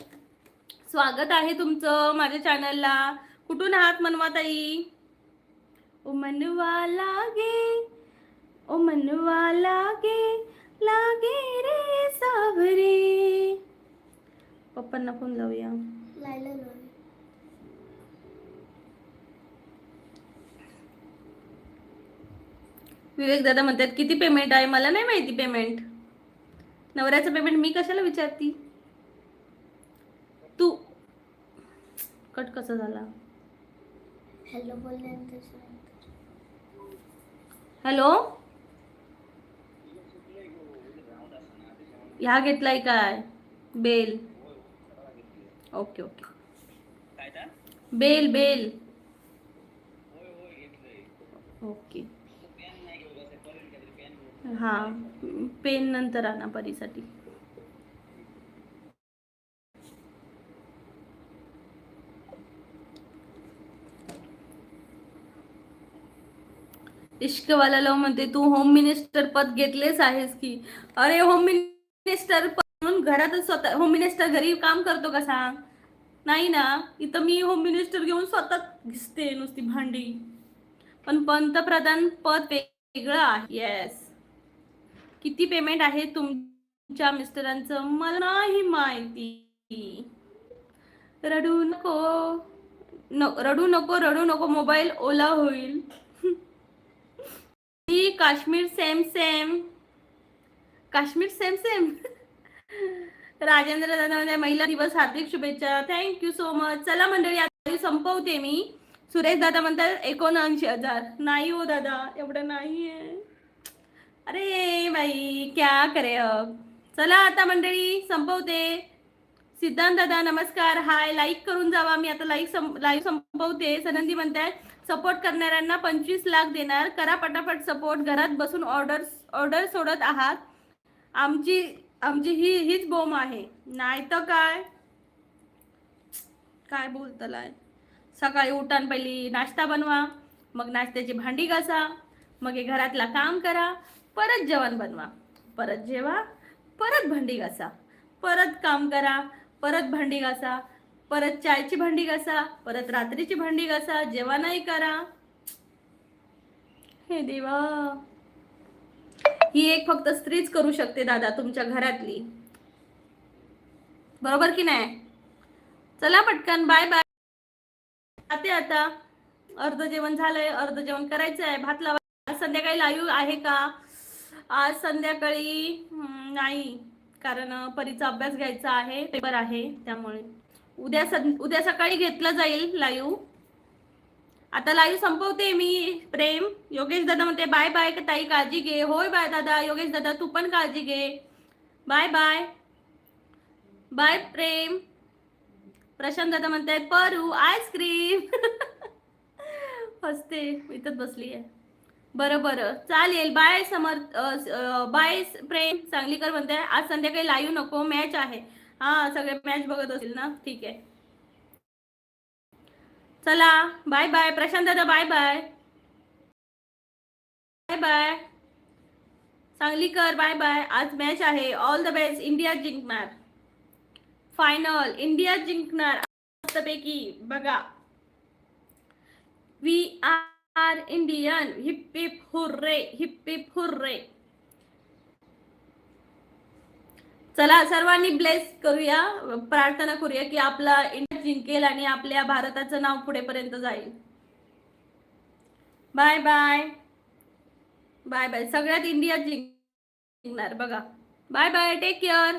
स्वागत आहे तुमचं माझ्या चॅनलला. कुठून आहात मनवा ताई? ओ मनवा लागे, ओ मनवा लागे, लागे रे सावरे. पप्पांना फोन लावूया. विवेक दादा म्हणतात किती पेमेंट आहे? मला नाही माहिती पेमेंट. नवऱ्याचं पेमेंट मी कशाला विचारती? तू कट कसा झाला? हॅलो बोलल्यानंतर. हॅलो, ह्या घेतलाय काय bell? Okay okay. Bell bell. Okay. हा पेन नंतर आणा परीसाठी. इश्कवाला लव म्हणते तू होम मिनिस्टर पद घेतलेच आहेस की? अरे होम मिनिस्टर पद म्हणून घरातच स्वतः होम मिनिस्टर घरी काम करतो का सांग? नाही ना. इथं मी होम मिनिस्टर घेऊन स्वतः घिसते नुसती भांडी. पण पंतप्रधान पद वेगळं आहे. येस. किती पेमेंट आहे तुमच्या मिस्टरांचं? मला नाही माहिती. रडू नको, रडू नको, रडू नको, मोबाईल ओला होईल. Kashmir same same, Kashmir same same. Rajendra दादा महिला दिवस हार्दिक शुभेच्छा. Thank you so much. चला मंडळी आता संपवते मी. सुरेश दादा म्हणतात 79,000. नाही हो दादा, एवढं नाहीये. अरे बाई क्या करे अब. चला आता मंडळी संपवते. सिद्धांत दादा नमस्कार, हाय. लाईक करून जावा. मी आता लाईव्ह संपवते. सनंदी म्हणतात सपोर्ट करणाऱ्यांना 25 लाख देणार. करा पटापट सपोर्ट. घरात बसून ऑर्डर सोडत आहात. आमची हीच बोम आहे. नाही तर काय बोलतलाय. सकाळी उठान पहिली नाश्ता बनवा, मग नाश्त्याची भांडी घासा, मग घरातला काम करा, परत जेवण बनवा, परत जेवा, परत भांडी घासा, परत काम करा, परत भांडी घासा, परत चायची भांडी घासा, परत रात्रीची भांडी घासा, जेवणही करा. हे देवा, ही एक फक्त स्त्रीच करू शकते दादा तुमच्या घरातली. बरोबर की नाही? चला पटकन बाय बाय. आते आता. अर्ध जेवण झालंय, अर्ध जेवण करायचं आहे. भात लावा. आज संध्याकाळी लाईव्ह आहे का? आज संध्याकाळी नाही, कारण परीचा अभ्यास घ्यायचा आहे, पेपर आहे, त्यामुळे उद्या सकाळी घेतलं जाईल लाईव्ह. आता लाईव्ह संपवते मी. प्रेम योगेश दादा म्हणते बाय बाय ताई, काळजी घे. होय बाय दादा. योगेश दादा तू पण काळजी घे. Bye bye. Bye Prem. Prashant dada म्हणतायत परू आईस्क्रीम. हसते, इथंच बसली आहे. बरं बरं चालेल. बाय समर्थ. बाय प्रेम. सांगलीकर म्हणते आज संध्याकाळी लाईव्ह नको, मॅच आहे. हा सगळे मॅच बघत असतील ना, ठीक आहे. चला बाय बाय. प्रशांत दादा bye bye. Bye bye. Sanglikar bye bye. आज मॅच आहे. All the best. इंडिया जिंकणार फायनल. इंडिया जिंकणार मस्तपैकी. बघा we are Indian. Hip hip hurray, hip hip hurray. चला सर्वांनी ब्लेस करूया, प्रार्थना करूया की आपला इंडिया जिंकेल आणि आपल्या भारताचं नाव पुढेपर्यंत जाईल. Bye bye. Bye bye. सगळ्यात इंडिया जिंकणार बघा. Bye bye. Take care.